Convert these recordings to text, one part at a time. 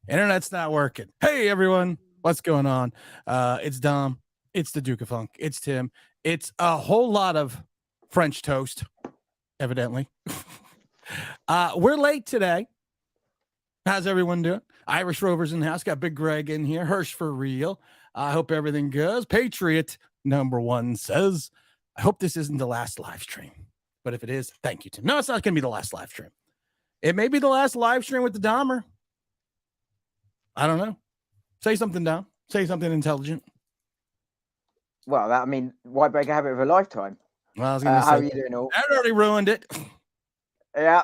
Internet's not working. Hey, everyone. What's going on? It's Dom. It's the Duke of Funk. It's Tim. It's a whole lot of French toast, evidently. We're late today. How's everyone doing? Irish Rovers in the house. Got Big Greg in here. Hirsch for real. I hope everything goes. Patriot #1 says, I hope this isn't the last live stream. But if it is, thank you, Tim. No, it's not going to be the last live stream. It may be the last live stream with the Dahmer. I don't know. Say something, Dom. Say something intelligent. Well, I mean, why break a habit of a lifetime? Well, I was gonna say, how are you doing all? I already ruined it. Yeah.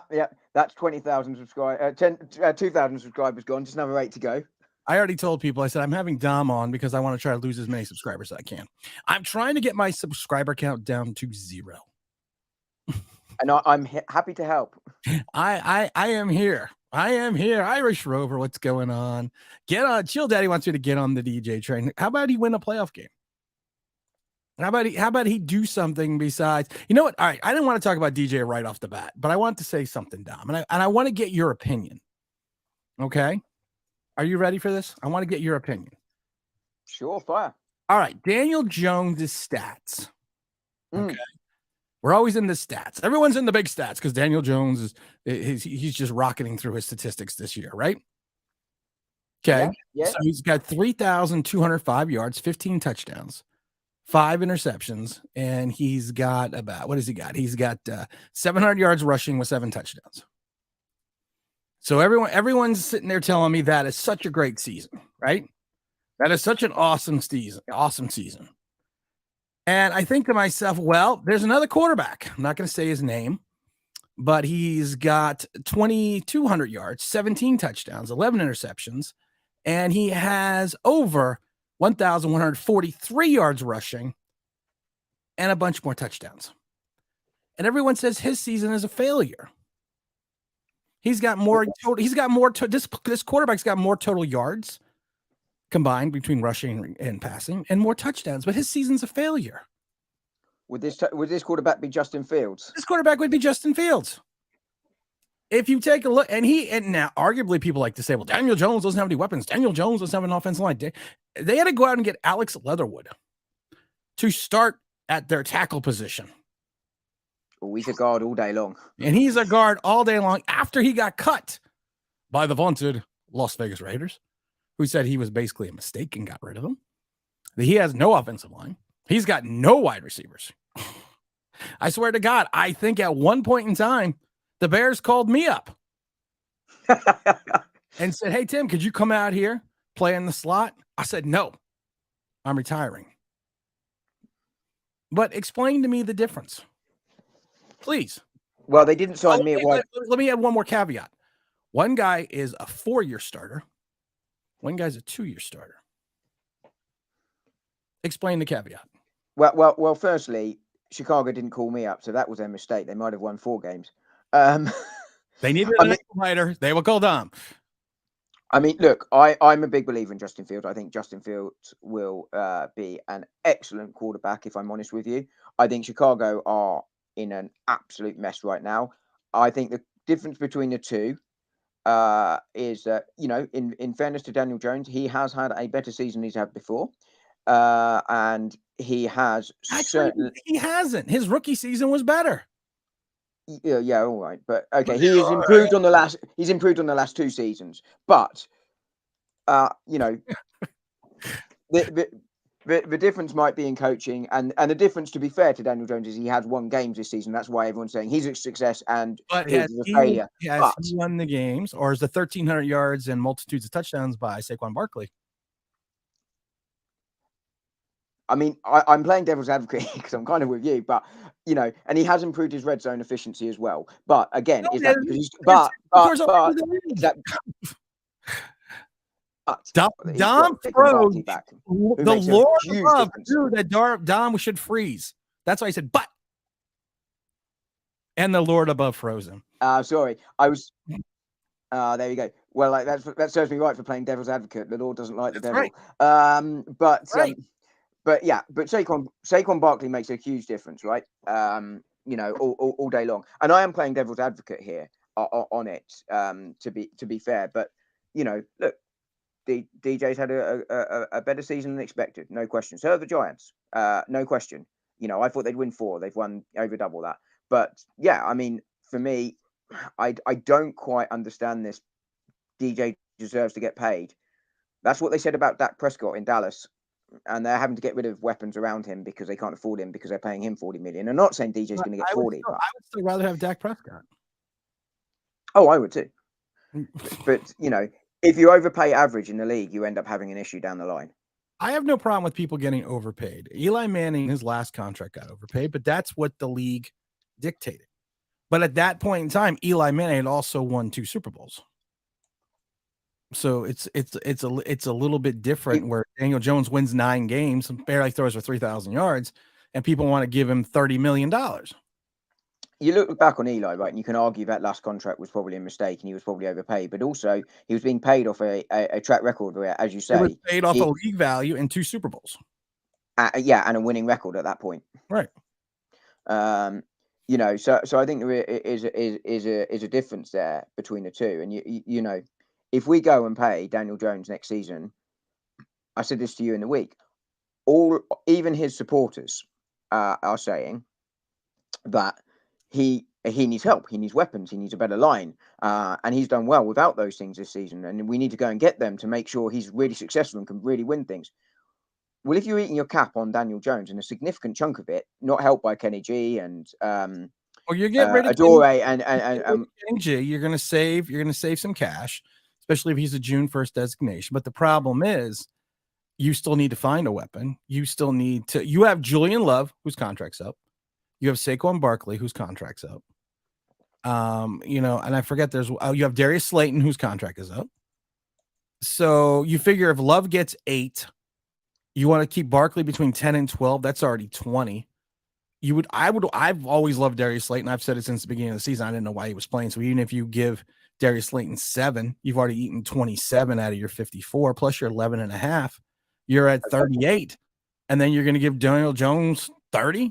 That's 20,000 subscribers. 2,000 subscribers gone. Just another 8 to go. I already told people, I said, I'm having Dom on because I want to try to lose as many subscribers as I can. I'm trying to get my subscriber count down to 0. And I'm happy to help. I am here. I am here. Irish Rover, what's going on? Get on. Chill Daddy wants you to get on the DJ train. How about he win a playoff game? How about he do something besides, you know what? All right. I didn't want to talk about DJ right off the bat, but I want to say something, Dom. And I want to get your opinion. Okay. Are you ready for this? I want to get your opinion. Sure, fire. All right. Daniel Jones' stats. Okay. We're always in the stats. Everyone's in the big stats because Daniel Jones he's just rocketing through his statistics this year, right? Okay. Yeah. So he's got 3,205 yards, 15 touchdowns, 5 interceptions, and he's got about, what has he got? He's got 700 yards rushing with 7 touchdowns. So everyone's sitting there telling me that is such a great season, right? That is such an awesome season. And I think to myself, well, there's another quarterback. I'm not going to say his name, but he's got 2,200 yards, 17 touchdowns, 11 interceptions, and he has over 1,143 yards rushing and a bunch more touchdowns. And everyone says his season is a failure. He's got more total. This quarterback's got more total yards combined between rushing and passing and more touchdowns, but his season's a failure. Would this quarterback be Justin Fields? This quarterback would be Justin Fields. If you take a look, and now arguably people like to say, well, Daniel Jones doesn't have any weapons. Daniel Jones doesn't have an offensive line. They had to go out and get Alex Leatherwood to start at their tackle position. Oh, he's a guard all day long. And he's a guard all day long after he got cut by the vaunted Las Vegas Raiders, who said he was basically a mistake and got rid of him. He has no offensive line. He's got no wide receivers. I swear to God, I think at one point in time, the Bears called me up and said, hey, Tim, could you come out here, play in the slot? I said, no, I'm retiring. But explain to me the difference, please. Well, they didn't sign me at wide. Let me add one more caveat. One guy is a 4-year starter. One guy's a 2-year starter. Explain the caveat. Well. Firstly, Chicago didn't call me up, so that was their mistake. They might have won 4 games. They needed an explainer. They will call Dom. I mean, look, I'm a big believer in Justin Fields. I think Justin Fields will be an excellent quarterback, if I'm honest with you. I think Chicago are in an absolute mess right now. I think the difference between the two is that, in fairness to Daniel Jones, he has had a better season than he's had before. And he has certainly. He hasn't. His rookie season was better. Yeah, all right, but okay, he's improved on the last 2 seasons. But the difference might be in coaching, and the difference, to be fair to Daniel Jones, is he has won games this season. That's why everyone's saying he's a success and he's a failure. Has he won the games, or is the 1,300 yards and multitudes of touchdowns by Saquon Barkley? I mean, I'm playing devil's advocate because I'm kind of with you, but and he has improved his red zone efficiency as well. But again, is that because Dom froze. The Lord above knew that Dom should freeze. That's why I said, but. And the Lord above froze him. Sorry, I was. There you go. Well, that serves me right for playing devil's advocate. The Lord doesn't like the devil. Right. But Saquon Barkley makes a huge difference, right? All day long. And I am playing devil's advocate here on it, to be fair. But look, DJ's had a better season than expected, no question. So have the Giants, no question. You know, I thought they'd win 4. They've won over double that. But yeah, I mean, for me, I don't quite understand this. DJ deserves to get paid. That's what they said about Dak Prescott in Dallas, and they're having to get rid of weapons around him because they can't afford him because they're paying him 40 million. I'm not saying DJ's going to get 40. I would still rather have Dak Prescott. Oh, I would too. But you know, if you overpay average in the league, you end up having an issue down the line. I have no problem with people getting overpaid. Eli Manning, his last contract, got overpaid, but that's what the league dictated. But at that point in time, Eli Manning had also won 2 Super Bowls. So it's a little bit different where Daniel Jones wins 9 games and barely throws for 3,000 yards, and people want to give him $30 million. You look back on Eli, right, and you can argue that last contract was probably a mistake and he was probably overpaid, but also he was being paid off a track record where, as you He was say, paid off a league value in 2 Super Bowls. Yeah, and a winning record at that point. Right. You know, so I think there is a difference there between the two. And you know, if we go and pay Daniel Jones next season, I said this to you in the week, even his supporters are saying that he needs help, he needs weapons, he needs a better line, and he's done well without those things this season. And we need to go and get them to make sure he's really successful and can really win things. Well, if you're eating your cap on Daniel Jones and a significant chunk of it, not helped by Kenny G and you're getting rid of Adore and Kenny G, you're going to save some cash, especially if he's a June 1st designation. But the problem is, you still need to find a weapon. You still need to. You have Julian Love, whose contract's up. You have Saquon Barkley, whose contract's up. You know, and I forget you have Darius Slayton, whose contract is up. So you figure if Love gets 8. You want to keep Barkley between 10 and 12. That's already 20. I've always loved Darius Slayton. I've said it since the beginning of the season. I didn't know why he was playing. So even if you give Darius Slayton 7, you've already eaten 27 out of your 54, plus your 11 and a half. You're at 38. And then you're going to give Daniel Jones 30.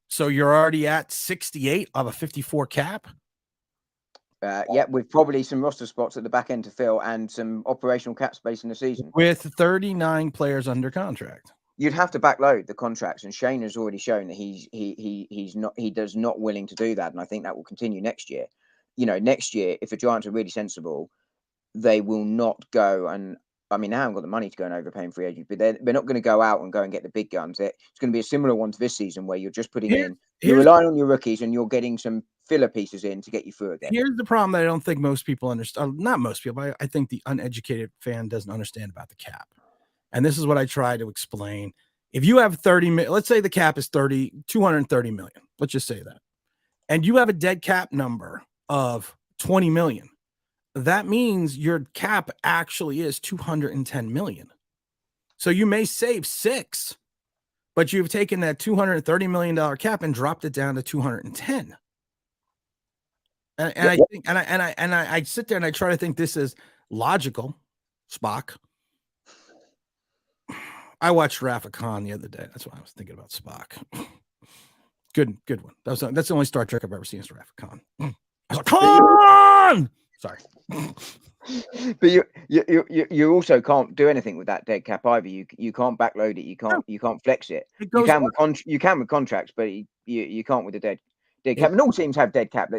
So you're already at 68 of a 54 cap. Yeah, with probably some roster spots at the back end to fill and some operational cap space in the season. With 39 players under contract. You'd have to backload the contracts, and Shane has already shown that he does not willing to do that, and I think that will continue next year. You know, next year, if the Giants are really sensible, they will not go and I mean, they haven't got the money to go and overpay free agents, but they're not going to go out and go and get the big guns. It's going to be a similar one to this season where you're just putting you're relying on your rookies and you're getting some filler pieces in to get you through again. Here's the problem that I don't think most people understand. Not most people, I think the uneducated fan doesn't understand about the cap. And this is what I try to explain. If you have 30, let's say the cap is 230 million. Let's just say that. And you have a dead cap number of 20 million. That means your cap actually is 210 million. So you may save 6, but you've taken that $230 million cap and dropped it down to 210. And I think, and I sit there and I try to think this is logical. Spock. I watched Wrath of Khan the other day. That's why I was thinking about Spock. Good one. That's the only Star Trek I've ever seen is Wrath of Khan. I was like, Khan! Sorry. But you also can't do anything with that dead cap either. You can't backload it. You can't flex it. You can with contracts, but you can't with the dead cap. And all teams have dead cap. A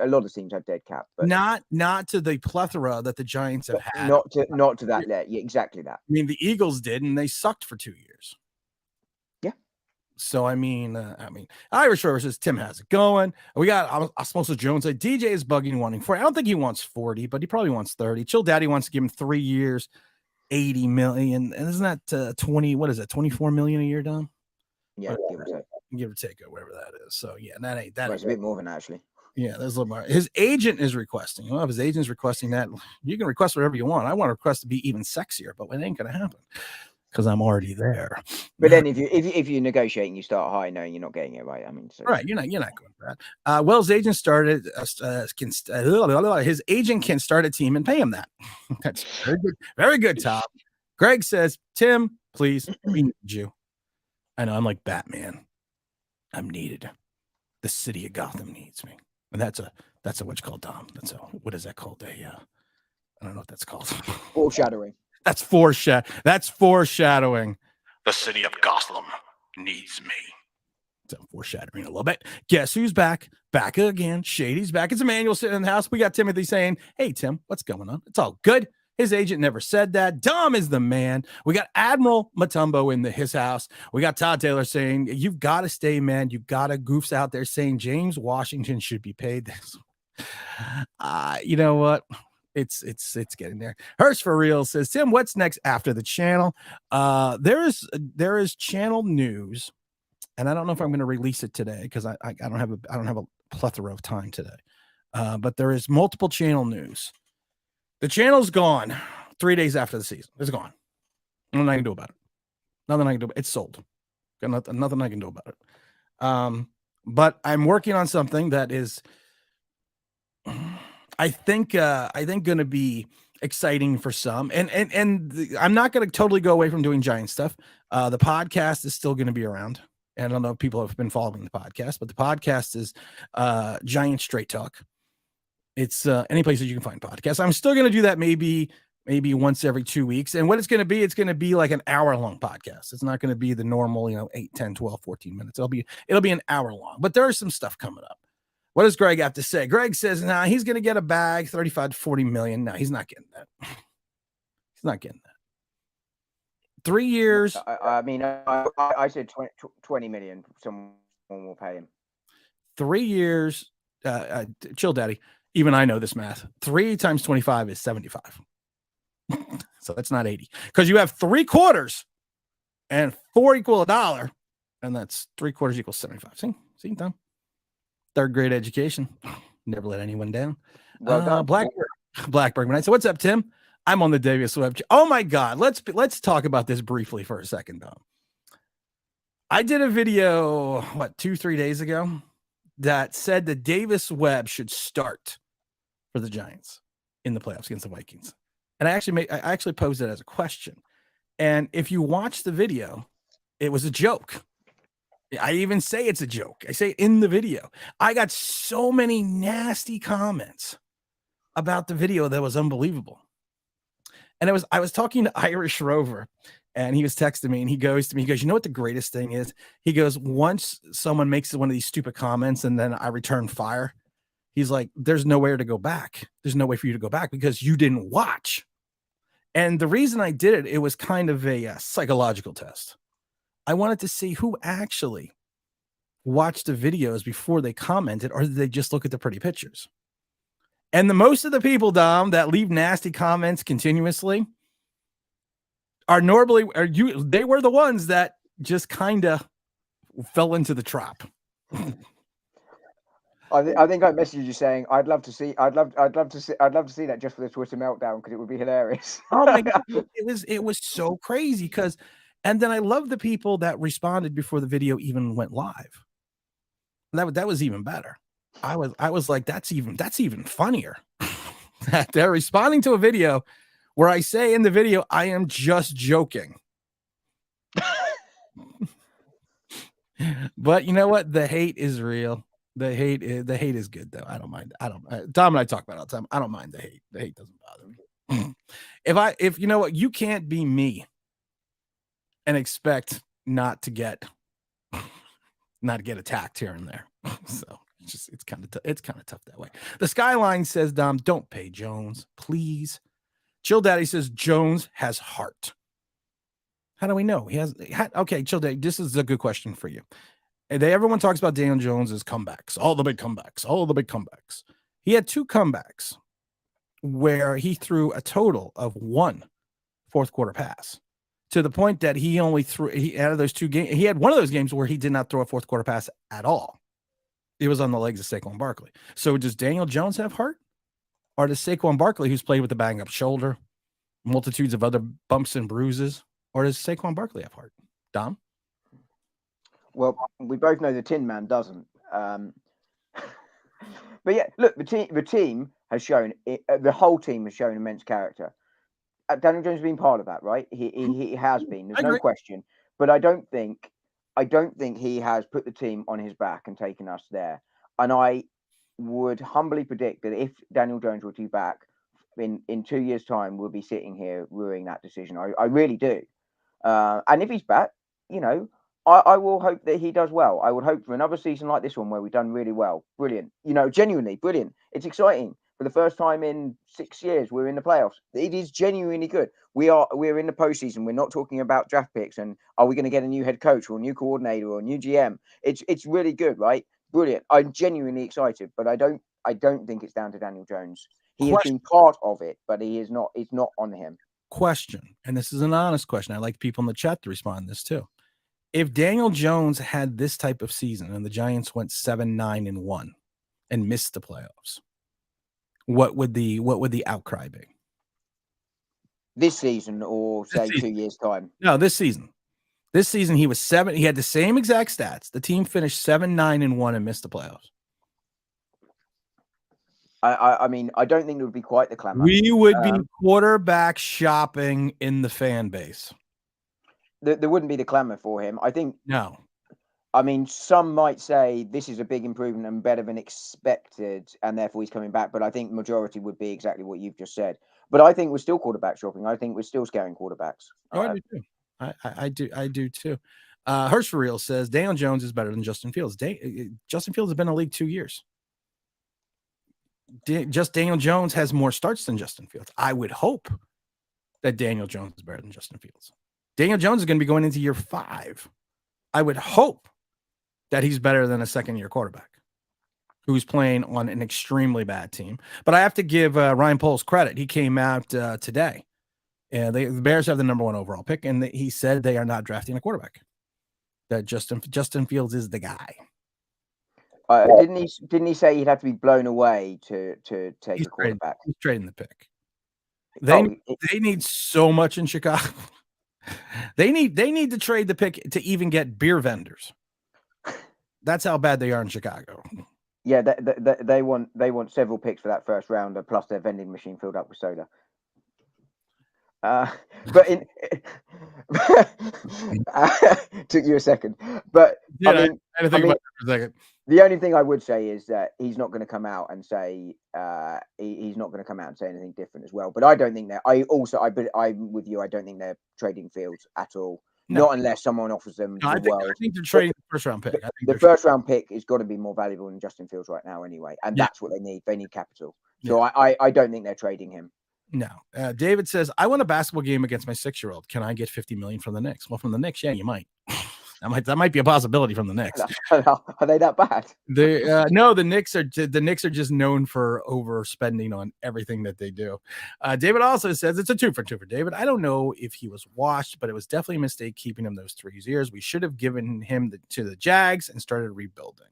lot of teams have dead cap, but not to the plethora that the Giants have had. Not to that. Yeah, exactly that. I mean, the Eagles did, and they sucked for 2 years. Yeah. So I mean, Irish Rover says Tim has it going. We got Osmosis Jones said DJ is bugging wanting 40. I don't think he wants 40, but he probably wants 30. Chill Daddy wants to give him 3 years, 80 million. And isn't that 20? What is that? 24 million a year, Dom? Yeah, give or take or whatever that is. So yeah, that ain't It's a bit more than that, actually. Yeah, there's a little more. His agent is requesting. Well, if his agent's requesting that, you can request whatever you want. I want to request to be even sexier, but it ain't gonna happen because I'm already there. But then if you negotiate and you start high, knowing you're not getting it right, I mean, right, you're not going for that. His agent started. His agent can start a team and pay him that. That's very good, Tom. Greg says, Tim, please, we need you. I know I'm like Batman. I'm needed. The city of Gotham needs me. And that's a what you call Dom. That's what is that called? I don't know what that's called. Foreshadowing. That's foreshadowing. The city of Gotham needs me. So foreshadowing a little bit. Guess who's back? Back again. Shady's back. It's Emmanuel sitting in the house. We got Timothy saying, hey, Tim, what's going on? It's all good. His agent never said that. Dom is the man. We got Admiral Mutombo in his house. We got Todd Taylor saying, you've got to stay, man. You got to goofs out there saying James Washington should be paid this. You know what? It's getting there. Hurst for real says, Tim, what's next after the channel? There is channel news. And I don't know if I'm going to release it today because I don't have a plethora of time today. But there is multiple channel news. The channel's gone 3 days after the season. It's gone. Nothing I can do about it. Nothing I can do. It's sold. Got nothing I can do about it. But I'm working on something that is, I think going to be exciting for some. And I'm not going to totally go away from doing Giant stuff. The podcast is still going to be around. I don't know if people have been following the podcast, but the podcast is Giant Straight Talk. It's any place that you can find podcasts. I'm still going to do that maybe once every 2 weeks. And what it's going to be like an hour-long podcast. It's not going to be the normal, 8, 10, 12, 14 minutes. It'll be an hour long. But there is some stuff coming up. What does Greg have to say? Greg says, he's going to get a bag, 35 to 40 million. No, he's not getting that. He's not getting that. 3 years. I said 20 million. Someone will pay him. 3 years. Chill, Daddy. Even I know this math. 3 times 25 is 75. So that's not 80. Because you have 3 quarters and 4 equal $1. And that's 3 quarters equals 75. See, Tom? 3rd grade education. Never let anyone down. Well done. Blackberg. When I said, what's up, Tim? I'm on the Davis Web. Oh my God. Let's talk about this briefly for a second, Dom. I did a video, 2-3 days ago that said that Davis Webb should start for the Giants in the playoffs against the Vikings. And I actually posed it as a question. And if you watch the video, it was a joke. I even say it's a joke. I say it in the video. I got so many nasty comments about the video that was unbelievable. And I was talking to Irish Rover, and he was texting me, and he goes, you know what the greatest thing is? He goes, once someone makes one of these stupid comments and then I return fire, he's like, there's nowhere to go back. There's no way for you to go back because you didn't watch. And the reason I did it was kind of a psychological test. I wanted to see who actually watched the videos before they commented, or did they just look at the pretty pictures? And most of the people, Dom, that leave nasty comments continuously they were the ones that just kind of fell into the trap. I think I messaged you saying I'd love to see that just for the Twitter meltdown because it would be hilarious. Oh my God, it was so crazy and then I love the people that responded before the video even went live. That was even better. I was like, that's even funnier. That they're responding to a video where I say in the video, I am just joking. But you know what? The hate is real. The hate is good though. I don't mind. Tom and I talk about it all the time. I don't mind the hate. The hate doesn't bother me. if you know what, you can't be me and expect not to get attacked here and there. So it's kind of tough that way. The Skyline says, Dom, don't pay Jones, please. Chill Daddy says Jones has heart. How do we know he has? Okay, Chill Daddy, this is a good question for you. Everyone talks about Daniel Jones's comebacks, all the big comebacks. He had 2 comebacks where he threw a total of 1 fourth quarter pass, to the point that he only out of those 2 games, he had one of those games where he did not throw a fourth quarter pass at all. It was on the legs of Saquon Barkley. So does Daniel Jones have heart? Or does Saquon Barkley, who's played with a bang up shoulder, multitudes of other bumps and bruises, or does Saquon Barkley have heart? Dom? Well, we both know the Tin Man doesn't. But yeah, look, the team has shown the whole team has shown immense character. Daniel Jones has been part of that, right? He has been. There's no question. But I don't think he has put the team on his back and taken us there. And I would humbly predict that if Daniel Jones were to be back in 2 years' time, we'll be sitting here ruining that decision. I really do. And if he's back, you know, I will hope that he does well. I would hope for another season like this one where we've done really well. Brilliant. You know, genuinely brilliant. It's exciting. For the first time in 6 years, we're in the playoffs. It is genuinely good. We're in the postseason. We're not talking about draft picks and are we going to get a new head coach or a new coordinator or a new GM? It's really good, right? Brilliant. I'm genuinely excited, but I don't think it's down to Daniel Jones. He has been part of it, but he is not. It's not on him. Question, and this is an honest question. I like people in the chat to respond to this too. If Daniel Jones had this type of season and the Giants went 7-9-1 and missed the playoffs, what would the outcry be? This season, or say 2 years' time? No, this season. This season he was 7. He had the same exact stats. The team finished 7-9-1 and missed the playoffs. I mean, I don't think there would be quite the clamor. We would be quarterback shopping in the fan base. There wouldn't be the clamor for him. I think. No. I mean, some might say this is a big improvement and better than expected, and therefore he's coming back. But I think majority would be exactly what you've just said. But I think we're still quarterback shopping. I think we're still scaring quarterbacks. Oh, I do too. I do too. Hirsch for real says Daniel Jones is better than Justin Fields. Justin Fields has been in the league 2 years. Just Daniel Jones has more starts than Justin Fields. I would hope that Daniel Jones is better than Justin Fields. Daniel Jones is going to be going into year 5. I would hope that he's better than a second-year quarterback who's playing on an extremely bad team. But I have to give Ryan Poles credit. He came out today, and the Bears have the number 1 overall pick, and he said they are not drafting a quarterback. That Justin Fields is the guy. Didn't he say he'd have to be blown away to take a quarterback? He's trading the pick. They need so much in Chicago. They need to trade the pick to even get beer vendors. That's how bad they are in Chicago. Yeah, they want several picks for that first rounder, plus their vending machine filled up with soda. But took you a second. But yeah, I mean, I had to think about it for a second. The only thing I would say is that he's not going to come out and say he's not going to come out and say anything different as well. But I don't think that. I'm with you. I don't think they're trading Fields at all. No. Not unless someone offers them I think they're trading the first round pick. The first round pick is got to be more valuable than Justin Fields right now, anyway. And that's what they need. They need capital. So I don't think they're trading him. No. David says, I won a basketball game against my 6-year-old. Can I get $50 million from the Knicks? Well, from the Knicks, yeah, you might. That might be a possibility from the Knicks. Are they that bad? No, the Knicks are just known for overspending on everything that they do. David also says it's a 2 for 2 for David. I don't know if he was washed, but it was definitely a mistake keeping him those 3 years. We should have given him to the Jags and started rebuilding.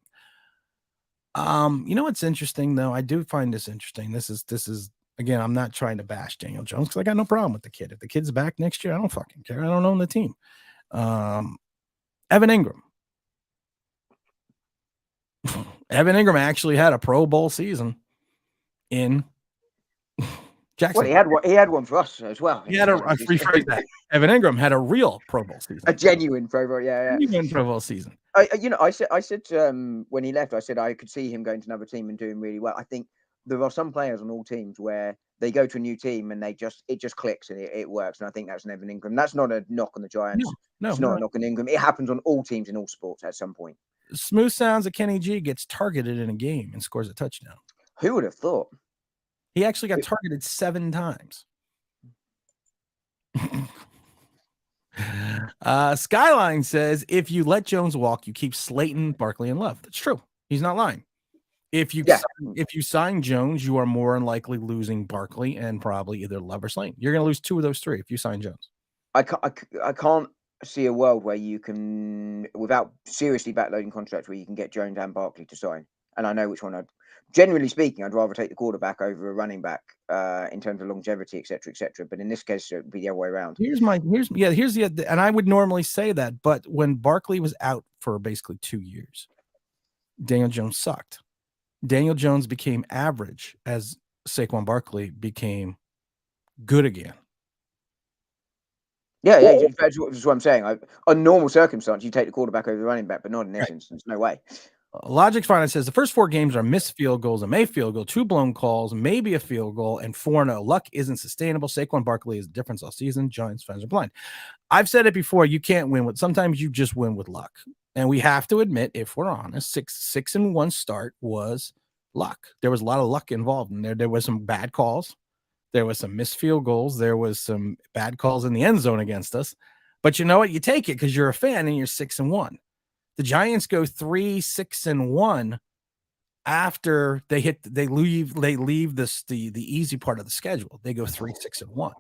You know what's interesting though? I do find this interesting. This is again, I'm not trying to bash Daniel Jones because I got no problem with the kid. If the kid's back next year, I don't fucking care. I don't own the team. Evan Ingram. Evan Ingram actually had a Pro Bowl season in Jackson. Well, he had one for us as well. He had rephrase that. Evan Ingram had a real Pro Bowl season. A genuine Pro Bowl, yeah. Genuine Pro Bowl season. I said when he left, I said I could see him going to another team and doing really well. I think there are some players on all teams where they go to a new team and it just clicks and it works. And I think that's an Evan Ingram. That's not a knock on the Giants. No, it's not a knock on Ingram. It happens on all teams in all sports at some point. Smooth sounds that Kenny G gets targeted in a game and scores a touchdown. Who would have thought? He actually got targeted 7 times. Skyline says, if you let Jones walk, you keep Slayton, Barkley, and Love. That's true. He's not lying. If you sign Jones, you are more than likely losing Barkley and probably either Love or Slayton. You're going to lose 2 of those 3 if you sign Jones. I can't see a world where you can, without seriously backloading contracts, where you can get Jones and Barkley to sign. And I know which one generally speaking, I'd rather take the quarterback over a running back in terms of longevity, et cetera. But in this case, it would be the other way around. And I would normally say that, but when Barkley was out for basically 2 years, Daniel Jones sucked. Daniel Jones became average as Saquon Barkley became good again. Yeah, that's what I'm saying. On normal circumstance, you take the quarterback over the running back, but not in this instance. No way. Logic Finance says the first 4 games are missed field goals, a made field goal, 2 blown calls, maybe a field goal, and 4-0. Luck isn't sustainable. Saquon Barkley is the difference all season. Giants fans are blind. I've said it before. You can't win with. Sometimes you just win with luck, and we have to admit, if we're honest, 6-1 start was luck. There was a lot of luck involved in there. There was some bad calls. There was some missed field goals. There was some bad calls in the end zone against us. But you know what? You take it because you're a fan and you're 6-1. The Giants go 3-6-1 after they leave the easy part of the schedule. They go 3-6-1.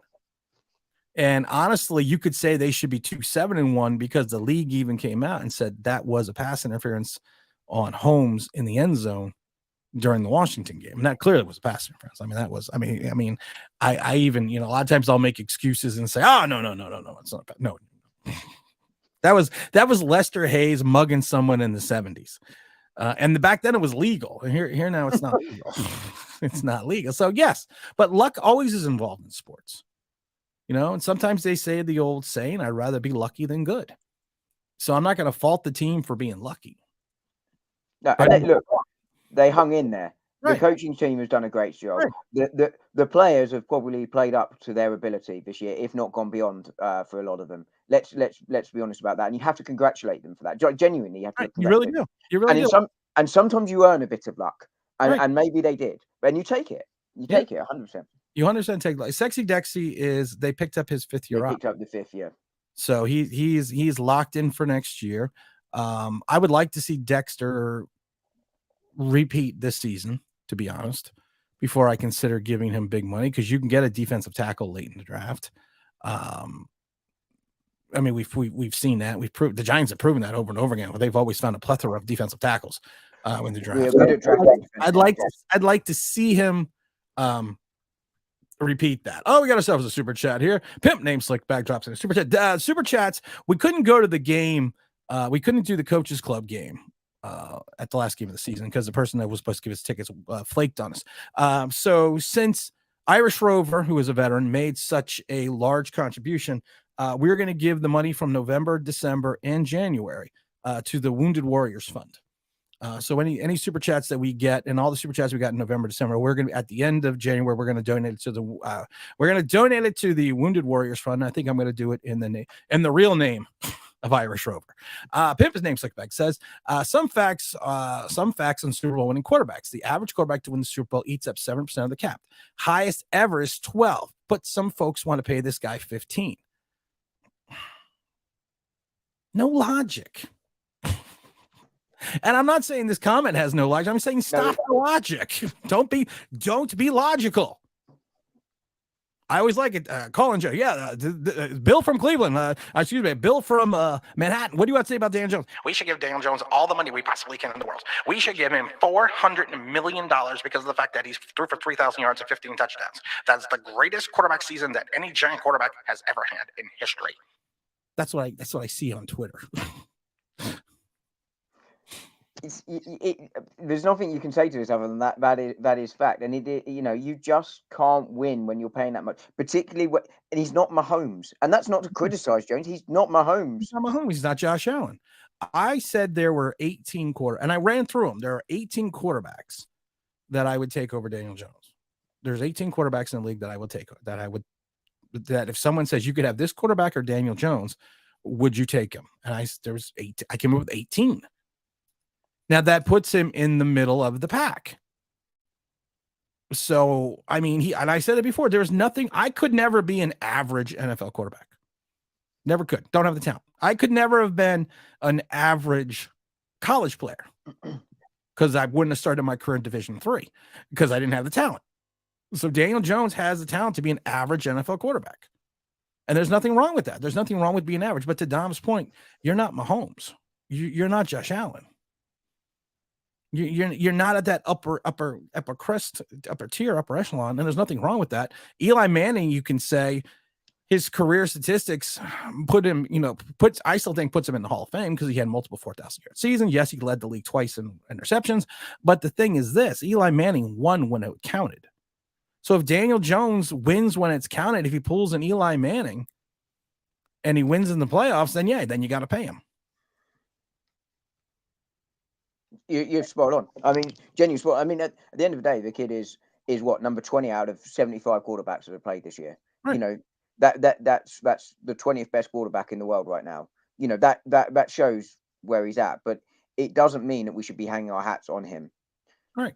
And honestly, you could say they should be 2-7-1 because the league even came out and said that was a pass interference on Holmes in the end zone during the Washington game. And that clearly was a pass interference. I even, a lot of times I'll make excuses and say, oh, no. It's not bad. No. That was Lester Hayes mugging someone in the 70s. And back then it was legal. And here now it's not legal. It's not legal. So yes, but luck always is involved in sports. And sometimes they say the old saying, I'd rather be lucky than good. So I'm not going to fault the team for being lucky. No, look, they hung in there. Right. The coaching team has done a great job. Right. The players have probably played up to their ability this year, if not gone beyond for a lot of them. Let's be honest about that. And you have to congratulate them for that. Genuinely, you have to. Right. You really do. You really do. And sometimes you earn a bit of luck. And maybe they did. And you take it. You take it 100%. You 100% take luck. Sexy Dexy they picked up his 5th year. They picked up the 5th year. So he's locked in for next year. I would like to see Dexter repeat this season, to be honest, before I consider giving him big money, because you can get a defensive tackle late in the draft. We've seen that. The Giants have proven that over and over again. They've always found a plethora of defensive tackles in the draft. I'd like to see him repeat that. Oh, we got ourselves a super chat here. Pimp name Slickback drops in a super chat. Super chats. We couldn't go to the game. We couldn't do the Coaches Club game at the last game of the season because the person that was supposed to give us tickets flaked on us. So since Irish Rover, who is a veteran, made such a large contribution, we're going to give the money from November, December, and January to the Wounded Warriors Fund. So any super chats that we get, and all the super chats we got in November, December, we're going to, at the end of January, we're going to donate it to the Wounded Warriors Fund. I think I'm going to do it in the real name of Irish Rover. Pimp his name Slickback says some facts on Super Bowl winning quarterbacks. The average quarterback to win the Super Bowl eats up 7% of the cap. Highest ever is 12, but some folks want to pay this guy 15. No logic. And I'm not saying this comment has no logic. I'm saying stop the logic. Don't be logical. I always like it. Colin Joe. Yeah. Bill from Cleveland. Bill from Manhattan. What do you have to say about Daniel Jones? We should give Daniel Jones all the money we possibly can in the world. We should give him $400 million because of the fact that he's threw for 3,000 yards and 15 touchdowns. That's the greatest quarterback season that any Giant quarterback has ever had in history. That's what I see on Twitter. There's nothing you can say to this other than that is fact, and you just can't win when you're paying that much, particularly and he's not Mahomes, and that's not to criticize Jones. He's not Mahomes. He's not Mahomes. He's not Josh Allen. I said there were 18 and I ran through them. There are 18 quarterbacks that I would take over Daniel Jones. There's 18 quarterbacks in the league that I would take. That if someone says you could have this quarterback or Daniel Jones, would you take him? And there's 8. I came up with 18. Now that puts him in the middle of the pack. So, and I said it before, there's nothing, I could never be an average NFL quarterback. Never could. Don't have the talent. I could never have been an average college player because I wouldn't have started my career in Division III because I didn't have the talent. So Daniel Jones has the talent to be an average NFL quarterback. And there's nothing wrong with that. There's nothing wrong with being average. But to Dom's point, you're not Mahomes. You're not Josh Allen. You're not at that upper crest, upper tier, upper echelon, and there's nothing wrong with that. Eli Manning, you can say his career statistics put him, I still think puts him in the Hall of Fame because he had multiple 4,000-yard seasons. Yes, he led the league twice in interceptions, but the thing is this: Eli Manning won when it counted. So if Daniel Jones wins when it's counted, if he pulls an Eli Manning and he wins in the playoffs, then you got to pay him. You're spot on. I mean, genuine spot. I mean, at the end of the day, the kid is what, number 20 out of 75 quarterbacks that have played this year. Right. You know, that's the 20th best quarterback in the world right now. You know, that shows where he's at, but it doesn't mean that we should be hanging our hats on him. Right.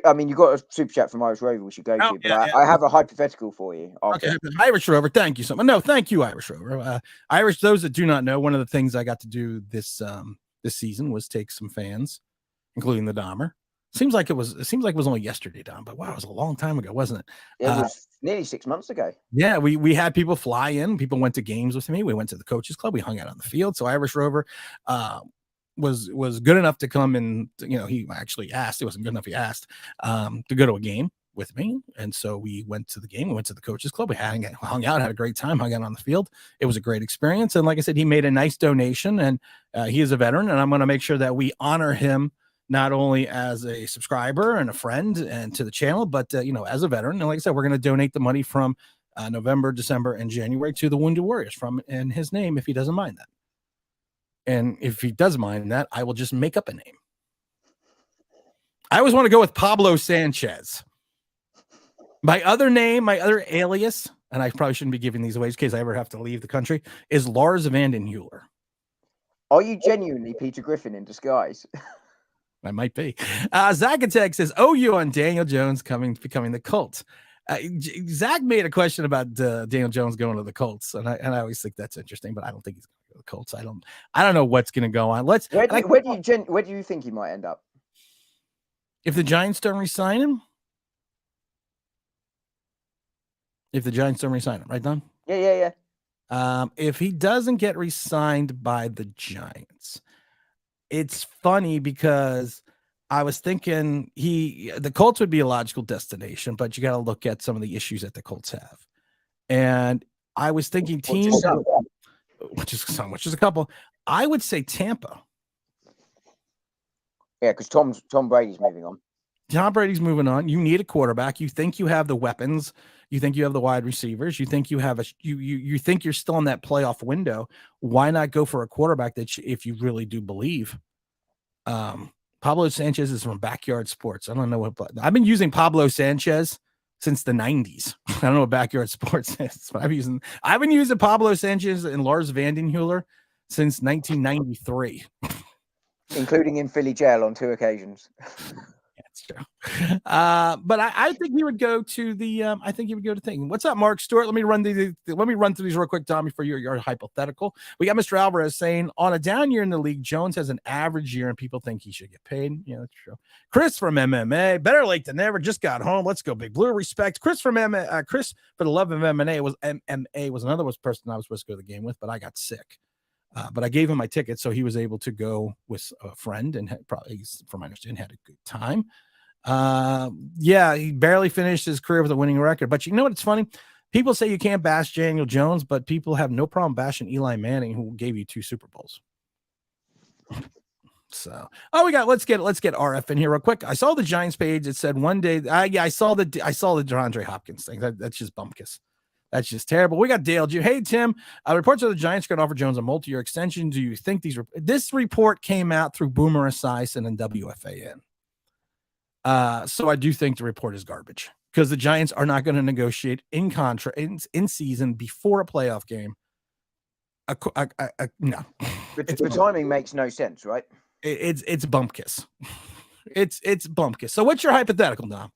I mean, you got a super chat from Irish Rover we should go to, but I have a hypothetical for you. After. Okay, Irish Rover, thank you so much. No, thank you, Irish Rover. Irish, those that do not know, one of the things I got to do this season was take some fans, including the Dahmer. Seems like it was only yesterday, Dom, but wow, it was a long time ago, wasn't it? It was nearly 6 months ago. Yeah, we had people fly in. People went to games with me. We went to the coaches club. We hung out on the field. So Irish Rover was good enough to come and, you know, he actually asked. It wasn't good enough. He asked to go to a game with me. And so we went to the game. We went to the coaches club. We hung out, had a great time, hung out on the field. It was a great experience. And like I said, he made a nice donation, and he is a veteran, and I'm going to make sure that we honor him not only as a subscriber and a friend and to the channel, but, you know, as a veteran. And like I said, we're going to donate the money from November, December, and January to the Wounded Warriors from in his name, if he doesn't mind that. And if he does mind that, I will just make up a name. I always want to go with Pablo Sanchez. My other name, my other alias, and I probably shouldn't be giving these away in case I ever have to leave the country, is Lars Vandenhuler. Are you genuinely Peter Griffin in disguise? I might be. Zacatech says, OU on Daniel Jones becoming the Colts. Zach made a question about Daniel Jones going to the Colts, and I always think that's interesting, but I don't think he's going to go to the Colts. I don't know what's going to go on. Where do you think he might end up? If the Giants don't re-sign him? If the Giants don't re-sign him, right, Don? Yeah. If he doesn't get re-signed by the Giants, it's funny because I was thinking the Colts would be a logical destination, but you got to look at some of the issues that the Colts have. And I was thinking teams, which is a couple. I would say Tampa. Yeah, because Tom Brady's moving on. Tom Brady's moving on. You need a quarterback. You think you have the weapons. You think you have the wide receivers. You think you have you think you're still in that playoff window. Why not go for a quarterback that if you really do believe? Pablo Sanchez is from Backyard Sports. I don't know I've been using Pablo Sanchez since the 90s. I don't know what Backyard Sports is, but I've been using Pablo Sanchez and Lars Vandenhuler since 1993. Including in Philly jail on 2 occasions. That's true. But I think he would go to the. I think he would go to thing. What's up, Mark Stewart? Let me run through these real quick, Tommy, for your hypothetical. We got Mr. Alvarez saying on a down year in the league, Jones has an average year, and people think he should get paid. Yeah, that's true. Chris from MMA, better late than never. Just got home. Let's go, Big Blue. Respect, Chris from MMA. Chris for the love of MMA was another person I was supposed to go to the game with, but I got sick. But I gave him my ticket, so he was able to go with a friend, and from my understanding, had a good time. He barely finished his career with a winning record. But you know what's funny? People say you can't bash Daniel Jones, but people have no problem bashing Eli Manning, who gave you 2 Super Bowls. So, let's get RF in here real quick. I saw the Giants page. It said one day. I saw the DeAndre Hopkins thing. That's just bumpkiss. That's just terrible. We got Dale. Hey, Tim. Reports of the Giants going to offer Jones a multi-year extension. Do you think this report came out through Boomer Esiason and WFAN? So I do think the report is garbage because the Giants are not going to negotiate in season before a playoff game. No. The timing makes no sense, right? It's bumpkiss. It's bumpkiss. So what's your hypothetical, Dom?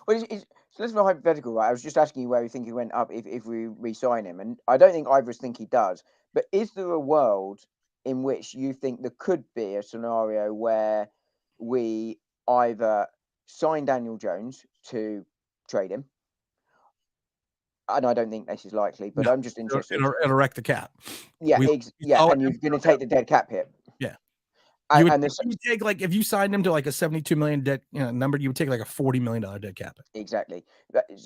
Well, so this is my hypothetical, right? I was just asking you where you think he went up if we re-sign him, and I don't think either of us think he does. But is there a world in which you think there could be a scenario where we either sign Daniel Jones to trade him? And I don't think this is likely, but I'm just interested. It'll wreck the cap. Yeah, and you're going to take the dead cap hit. Yeah. You would take if you signed him to like a $72 million debt number, you would take like a $40 million dead cap. Exactly.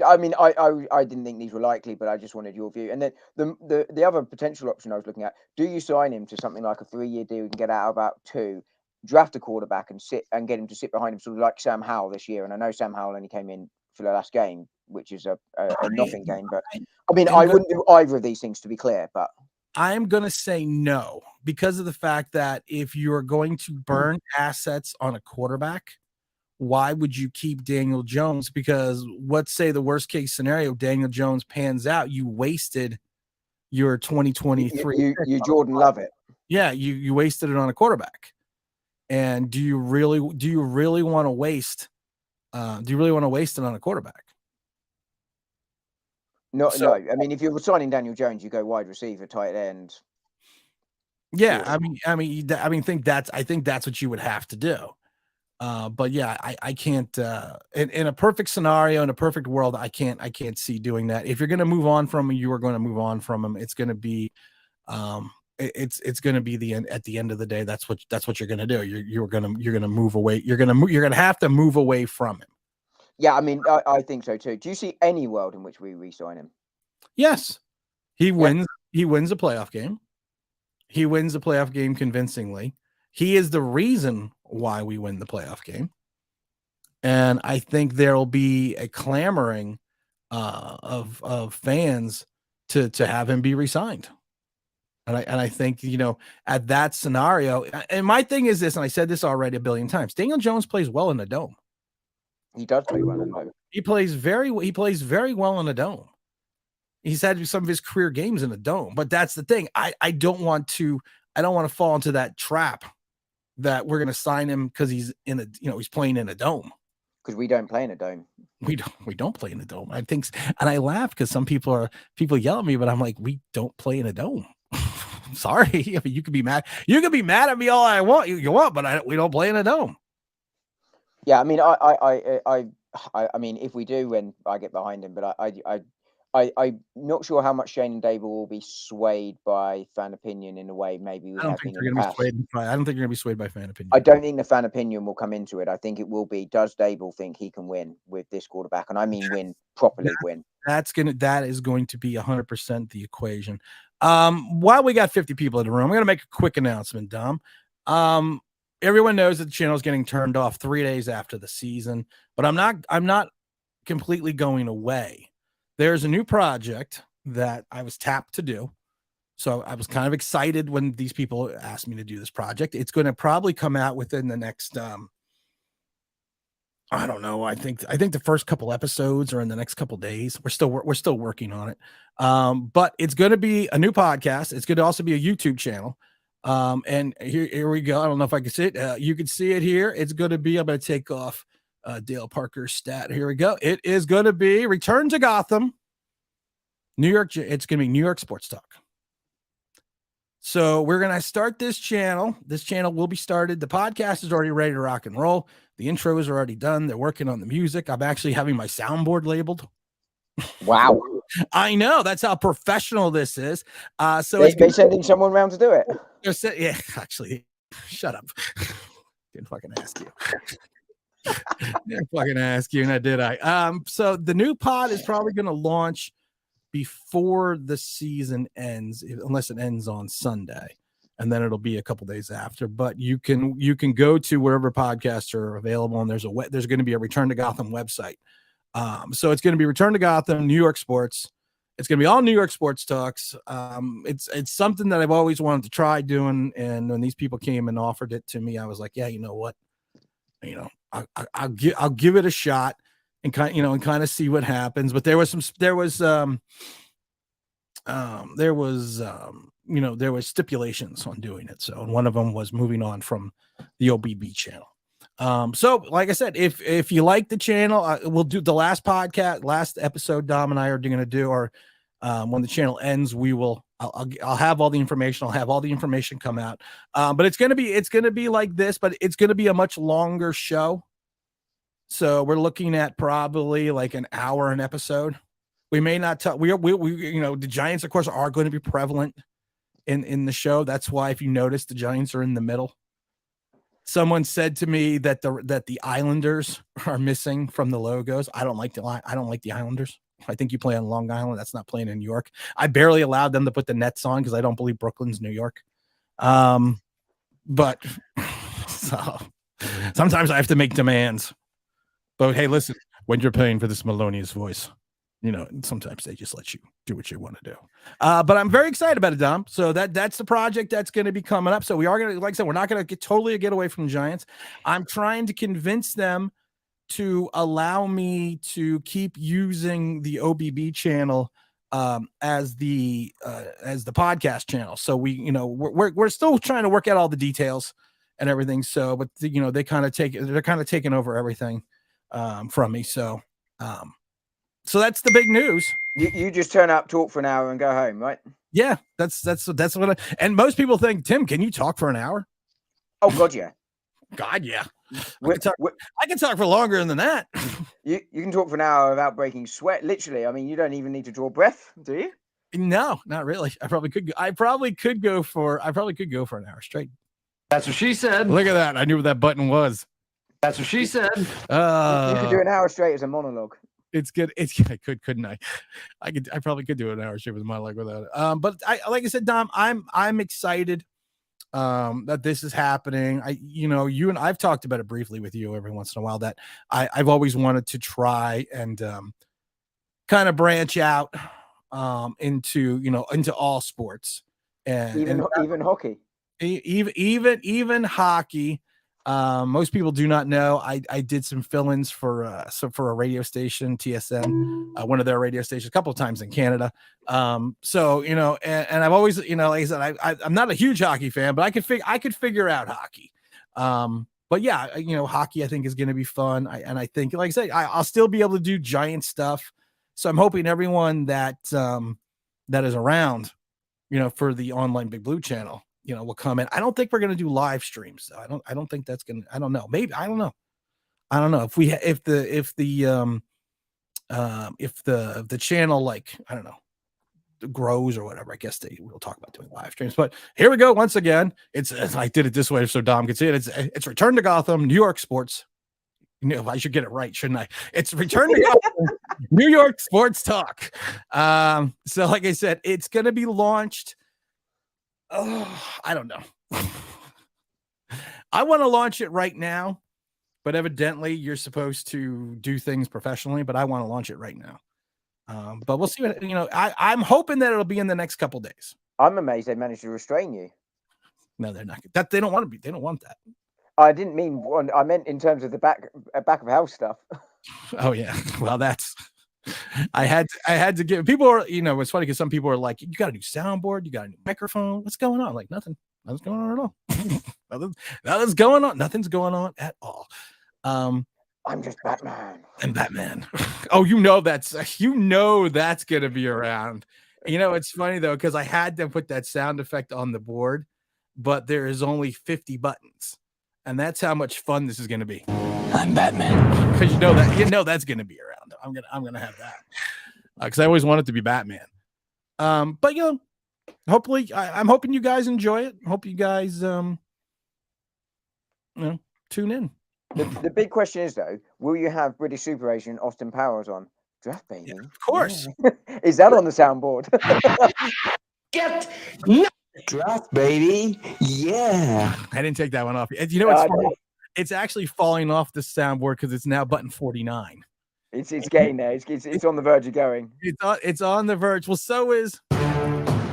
I mean, I didn't think these were likely, but I just wanted your view. And then the other potential option I was looking at: do you sign him to something like a 3-year deal and get out about 2, draft a quarterback and get him to sit behind him, sort of like Sam Howell this year? And I know Sam Howell only came in for the last game, which is a nothing game. But I mean, I wouldn't do either of these things, to be clear. But I'm going to say no, because of the fact that if you're going to burn assets on a quarterback, why would you keep Daniel Jones? Because let's say the worst case scenario, Daniel Jones pans out, you wasted your 2023. You Jordan Love it. Yeah, you wasted it on a quarterback. And do you really want to waste it on a quarterback? No. So, I mean, if you're signing Daniel Jones, you go wide receiver, tight end. yeah, Sort of. I think that's what you would have to do. But yeah, I can't. In a perfect scenario, in a perfect world, I can't see doing that. If you're going to move on from him, you are going to move on from him. It's going to be, it's going to be the end. At the end of the day, that's what you're going to do. You're going to move away. You're going to have to move away from him. Yeah, I mean, I think so too. Do you see any world in which we re-sign him? Yes, he wins. He wins a playoff game. He wins the playoff game convincingly. He is the reason why we win the playoff game. And I think there'll be a clamoring of fans to have him be re-signed. And I think, at that scenario, and my thing is this, and I said this already a billion times, Daniel Jones plays well in the dome. He does play well in the dome. He plays very well in the dome. He's had some of his career games in the dome, but that's the thing. I don't want to fall into that trap that we're going to sign him because he's he's playing in a dome. Because we don't play in a dome. We don't play in a dome. I think, and I laugh because some people yell at me, but I'm like, we don't play in a dome. Sorry. I mean, you could be mad. You could be mad at me all I want. You want, but we don't play in a dome. Yeah, I mean, I mean, if we do, when I get behind him, but I'm not sure how much Shane and Dable will be swayed by fan opinion in a way maybe we have been in the past. I don't think you're going to be swayed by fan opinion. I don't think the fan opinion will come into it. I think it will be, does Dable think he can win with this quarterback? And I mean win, properly win. That is going to be 100% the equation. While we got 50 people in the room, I'm going to make a quick announcement, Dom. Everyone knows that the channel is getting turned off 3 days after the season, but I'm not completely going away. There's a new project that I was tapped to do. So I was kind of excited when these people asked me to do this project. It's going to probably come out within the next, I don't know. I think the first couple episodes are in the next couple days. We're still working on it. But it's going to be a new podcast. It's going to also be a YouTube channel. And here we go. I don't know if I can see it. You can see it here. It's going to be, I'm going to take off Dale Parker's stat. Here we go. It is going to be Return to Gotham, New York. It's going to be New York Sports Talk. So we're going to start this channel. This channel will be started. The podcast is already ready to rock and roll. The intro is already done. They're working on the music. I'm actually having my soundboard labeled. Wow. I know. That's how professional this is. So they're sending someone around to do it. Yeah, actually, shut up. Didn't fucking ask you. Didn't fucking ask you, and did I? So the new pod is probably going to launch before the season ends, unless it ends on Sunday, and then it'll be a couple days after. But you can go to wherever podcasts are available, and there's going to be a Return to Gotham website. So it's going to be Return to Gotham, New York Sports. It's going to be all New York sports talks. It's something that I've always wanted to try doing, and when these people came and offered it to me, I was like, yeah, you know what, I'll give it a shot and kind of see what happens. But there was stipulations on doing it. So, and one of them was moving on from the OBB channel. So like I said, if you like the channel, we'll do the last episode Dom and I are going to do, or when the channel ends, I'll have all the information. I'll have all the information come out. But it's going to be like this, but it's going to be a much longer show. So we're looking at probably like an hour an episode. We may not tell, the Giants, of course, are going to be prevalent in the show. That's why, if you notice, the Giants are in the middle. Someone said to me that the Islanders are missing from the logos. I don't like the Islanders. I think you play on Long Island. That's not playing in New York. I barely allowed them to put the Nets on because I don't believe Brooklyn's New York. But so sometimes I have to make demands. But hey, listen, when you're paying for this melodious voice, sometimes they just let you do what you want to do. But I'm very excited about it, Dom. So that's the project that's going to be coming up. So we are going to, like I said, we're not going to totally get away from Giants. I'm trying to convince them to allow me to keep using the OBB channel as the podcast channel. So we're still trying to work out all the details and everything. So, but they're kind of taking over everything from me. So that's the big news. You just turn up, talk for an hour, and go home, right? Yeah, that's what. And most people think, Tim, can you talk for an hour? Oh God, yeah. God, yeah. I can talk for longer than that. You can talk for an hour without breaking sweat. Literally, I mean, you don't even need to draw breath, do you? No, not really. I probably could go for an hour straight. That's what she said. Look at that. I knew what that button was. That's what she said. You could do an hour straight as a monologue. It's good. Couldn't I? I probably could do an hour straight with a monologue without it. But like I said, Dom, I'm excited that this is happening. You and I've talked about it briefly with you every once in a while, that I've always wanted to try and kind of branch out into all sports, and even hockey. Even hockey. Most people do not know I did some fill-ins for a radio station, TSN, one of their radio stations, a couple of times in Canada. So and I've always, like I said, I'm not a huge hockey fan, but I could figure out hockey. But yeah, hockey I think is going to be fun. I think, like I say, I'll still be able to do Giant stuff. So I'm hoping everyone that is around, for the online Big Blue channel, will come in. I don't think we're going to do live streams though. I don't think that's going to, I don't know. Maybe, I don't know. If the channel, like, I don't know, grows or whatever, I guess we'll talk about doing live streams. But here we go. Once again, I did it this way so Dom could see it. It's Return to Gotham, New York sports. I should get it right, shouldn't I? It's Return to Gotham, New York sports talk. So like I said, it's going to be launched. Oh, I don't know. I want to launch it right now, but evidently you're supposed to do things professionally, but I want to launch it right now. But we'll see what, I'm hoping that it'll be in the next couple days. I'm amazed they managed to restrain you. No, they're not. That they don't want to be. They don't want that. I didn't mean one. I meant in terms of the back of house stuff. Oh yeah. Well, that's. I had to give people are, it's funny because some people are like, you got a new soundboard, you got a new microphone. What's going on? Like nothing's going on at all. Nothing's going on. Nothing's going on at all. I'm just Batman. I'm Batman. Oh, that's gonna be around. It's funny though, because I had to put that sound effect on the board, but there is only 50 buttons, and that's how much fun this is gonna be. I'm Batman. Because that's gonna be around. I'm gonna have that. Because I always wanted to be Batman. But hopefully I'm hoping you guys enjoy it. Hope you guys tune in. The big question is though, will you have British Super Agent Austin Powers on? Draft baby. Yeah, of course. Yeah. Is that on the soundboard? Draft baby. Yeah. I didn't take that one off. It's funny. It's actually falling off the soundboard because it's now button 49. It's getting there. It's on the verge of going. It's on the verge. Well, so is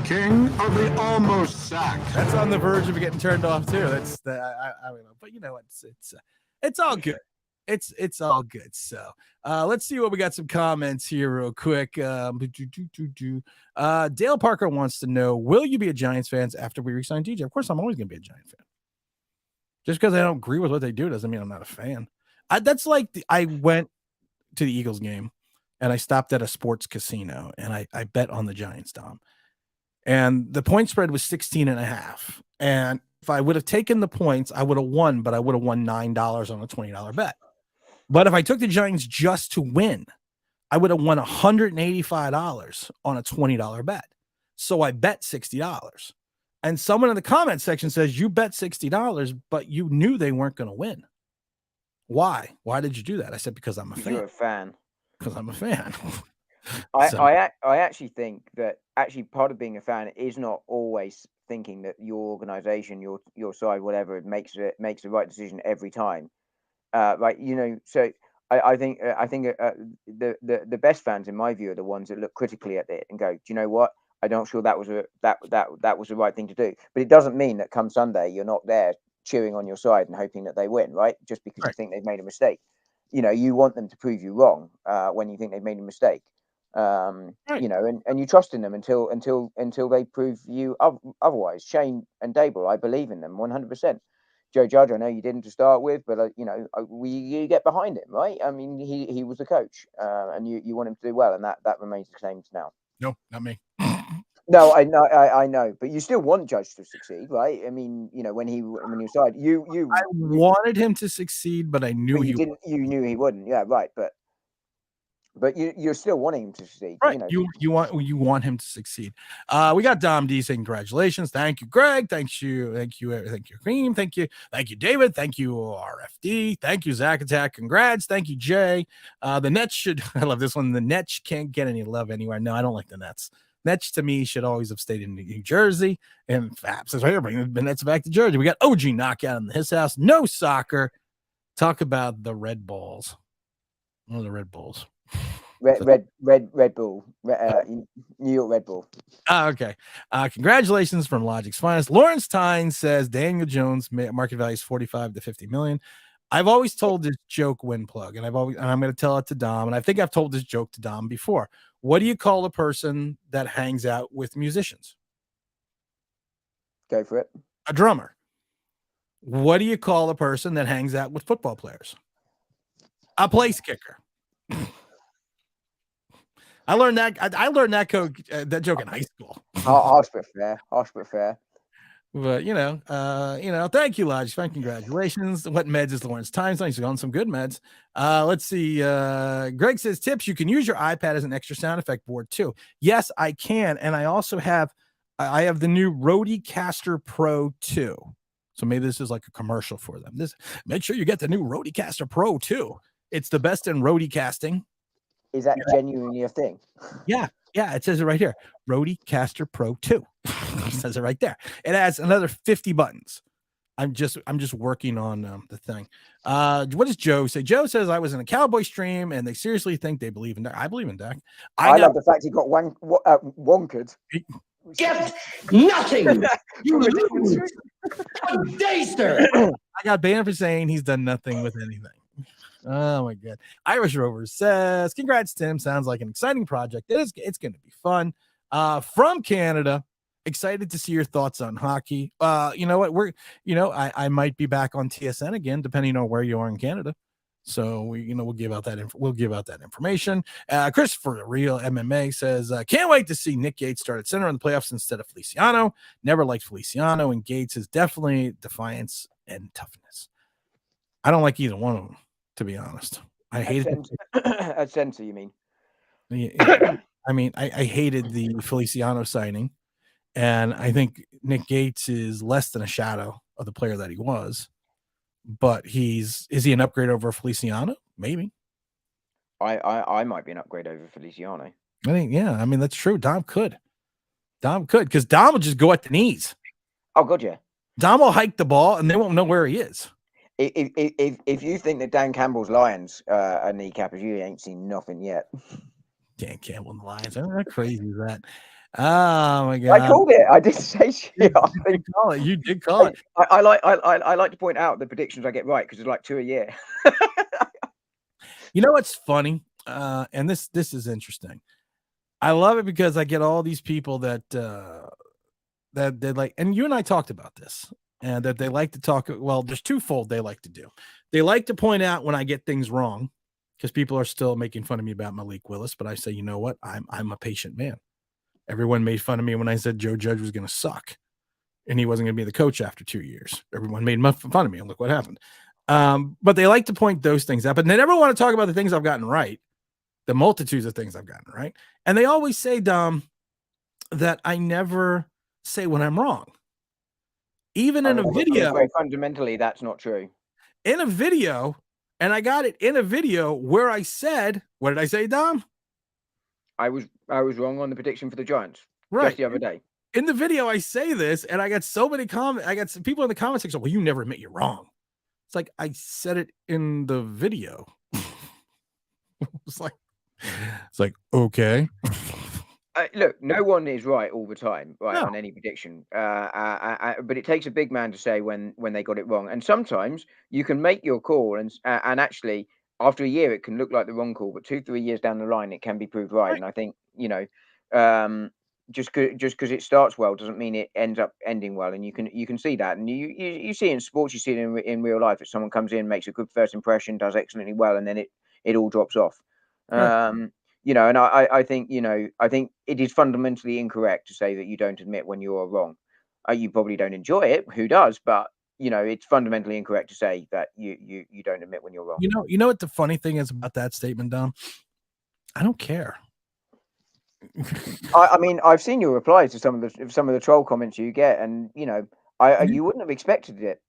King of the Almost Sack. That's on the verge of getting turned off too. That's I don't know, but it's all good. It's all good. So let's see what we got. Some comments here real quick. Dale Parker wants to know, will you be a Giants fan after we re-sign DJ? Of course, I'm always gonna be a Giant fan. Just because I don't agree with what they do doesn't mean I'm not a fan. That's like I went to the Eagles game and I stopped at a sports casino and I bet on the Giants, Dom. And the point spread was 16.5. And if I would have taken the points, I would have won, but I would have won $9 on a $20 bet. But if I took the Giants just to win, I would have won $185 on a $20 bet. So I bet $60. And someone in the comment section says, you bet $60, but you knew they weren't going to win. Why? Why did you do that? I said, because I'm a fan. You're a fan. Because I'm a fan. I actually think that part of being a fan is not always thinking that your organization, your side, whatever, makes the right decision every time. Right. So I think the best fans, in my view, are the ones that look critically at it and go, do you know what? I'm not sure that was that was the right thing to do. But it doesn't mean that come Sunday you're not there cheering on your side and hoping that they win, right? Just because you Right. think they've made a mistake. You want them to prove you wrong when you think they've made a mistake. Right. And you trust in them until they prove you otherwise. Shane and Dable, I believe in them 100%. Joe Judge, I know you didn't to start with, but you get behind him, right? I mean, he was the coach, and you want him to do well, and that remains the same now. No, not me. No, I know, but you still want Judge to succeed, right? I mean, when he was side, I wanted him to succeed, but I knew he didn't. You knew he wouldn't. Yeah, right. But you're still wanting him to succeed. Right. You want him to succeed. We got Dom D saying congratulations. Thank you, Greg. Thank you, Cream. Thank you, David. Thank you, RFD. Thank you, Zach Attack. Congrats. Thank you, Jay. The Nets should I love this one. The Nets can't get any love anywhere. No, I don't like the Nets. Nets to me should always have stayed in New Jersey. And Fab says right here, bring the Nets back to Jersey. We got OG knockout in his house. No soccer. Talk about the Red Bulls. One of the Red Bulls. Red Bull, New York Red Bull. Okay. Congratulations from Logic's Finest. Lawrence Tyne says Daniel Jones market value is 45 to 50 million. I've always told this joke when plug, and I'm going to tell it to Dom, and I think I've told this joke to Dom before. What do you call a person that hangs out with musicians? Go for it. A drummer. What do you call a person that hangs out with football players? A place kicker. I learned that code, that joke in high school. Harsh but fair. But thank you, Lodge. Congratulations. What meds is Lawrence Times? He's on some good meds. Let's see. Greg says tips. You can use your iPad as an extra sound effect board too. Yes, I can, and I also have. I have the new Rodecaster Pro 2. So maybe this is like a commercial for them. Make sure you get the new Rodecaster Pro 2. It's the best in Rodecasting. Is that genuinely a thing? Yeah, it says it right here. Rodecaster Pro 2. It says it right there. It adds another 50 buttons. I'm just working on the thing. What does Joe say? Joe says I was in a Cowboy stream and they seriously think they believe in Dak. I believe in Dak. I love the fact he got wonkered. Get nothing. You lose. I got banned for saying he's done nothing with anything. Oh my god. Irish Rover says, congrats, Tim. Sounds like an exciting project. It's going to be fun. From Canada, excited to see your thoughts on hockey. You know what? I might be back on TSN again, depending on where you are in Canada. So we'll give out that information. Christopher Real MMA says, can't wait to see Nick Gates start at center in the playoffs instead of Feliciano. Never liked Feliciano, and Gates is definitely defiance and toughness. I don't like either one of them, to be honest. I hated at center, you mean? I mean, I hated the Feliciano signing, and I think Nick Gates is less than a shadow of the player that he was. But is he an upgrade over Feliciano? Maybe. I might be an upgrade over Feliciano. I think, yeah. I mean, that's true. Dom could, because Dom will just go at the knees. Oh, God, yeah. Dom will hike the ball, and they won't know where he is. If you think that Dan Campbell's Lions are kneecappers, you ain't seen nothing yet. Dan Campbell and the Lions. How crazy is that? Oh my god! I called it. I did say shit. You did call it. I like to point out the predictions I get right because it's like 2 a year. You know what's funny? And this is interesting. I love it because I get all these people that they like, and you and I talked about this, and that they like to talk. Well, there's twofold they like to do. They like to point out when I get things wrong, because people are still making fun of me about Malik Willis. But I say, you know what? I'm a patient man. Everyone made fun of me when I said Joe Judge was going to suck and he wasn't going to be the coach after 2 years. Everyone made fun of me, and look what happened. But they like to point those things out, but they never want to talk about the things I've gotten right, the multitudes of things I've gotten right. And they always say, Dom, that I never say when I'm wrong. Even in a video. Fundamentally, that's not true. In a video, and I got it in a video where I said, what did I say, Dom? I was wrong on the prediction for the Giants right just the other day. In the video, I say this, and I got so many comments. I got some people in the comment section. Well, you never admit you're wrong. It's like I said it in the video. It's like okay. Look, no one is right all the time, right, No. on any prediction. But it takes a big man to say when they got it wrong. And sometimes you can make your call, and actually, after a year, it can look like the wrong call, but 2, 3 years down the line, it can be proved right. Right. And I think just because it starts well doesn't mean it ends up ending well. And you can see that, and you see it in sports, you see it in real life. If someone comes in, makes a good first impression, does excellently well, and then it all drops off. Right. And I think, I think it is fundamentally incorrect to say that you don't admit when you're wrong. You probably don't enjoy it. Who does? But it's fundamentally incorrect to say that you don't admit when you're wrong. You know what the funny thing is about that statement, Dom? I don't care. I mean, I've seen your replies to some of the troll comments you get, and you wouldn't have expected it.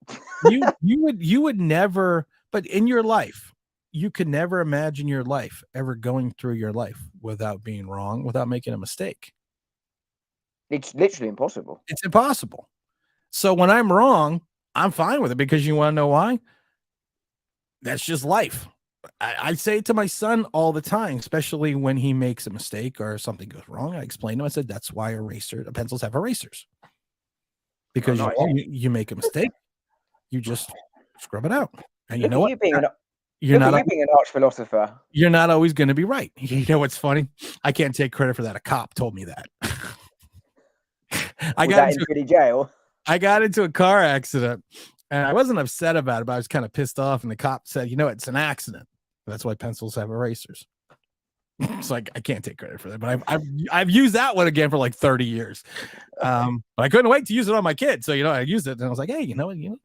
you would never, but in your life, you could never imagine your life ever going through your life without being wrong, without making a mistake. It's literally impossible. It's impossible. So when I'm wrong, I'm fine with it, because you want to know why? That's just life. I say it to my son all the time, especially when he makes a mistake or something goes wrong. I explain to him, I said, that's why pencils have erasers. Because nice. you make a mistake, you just scrub it out. And you know what? You're being an arch philosopher. You're not always going to be right. You know what's funny? I can't take credit for that. A cop told me that. I got into jail. I got into a car accident, and I wasn't upset about it, but I was kind of pissed off. And the cop said, it's an accident. That's why pencils have erasers. It's like, I can't take credit for that, but I've used that one again for like 30 years. But I couldn't wait to use it on my kid. So, I used it, and I was like, hey,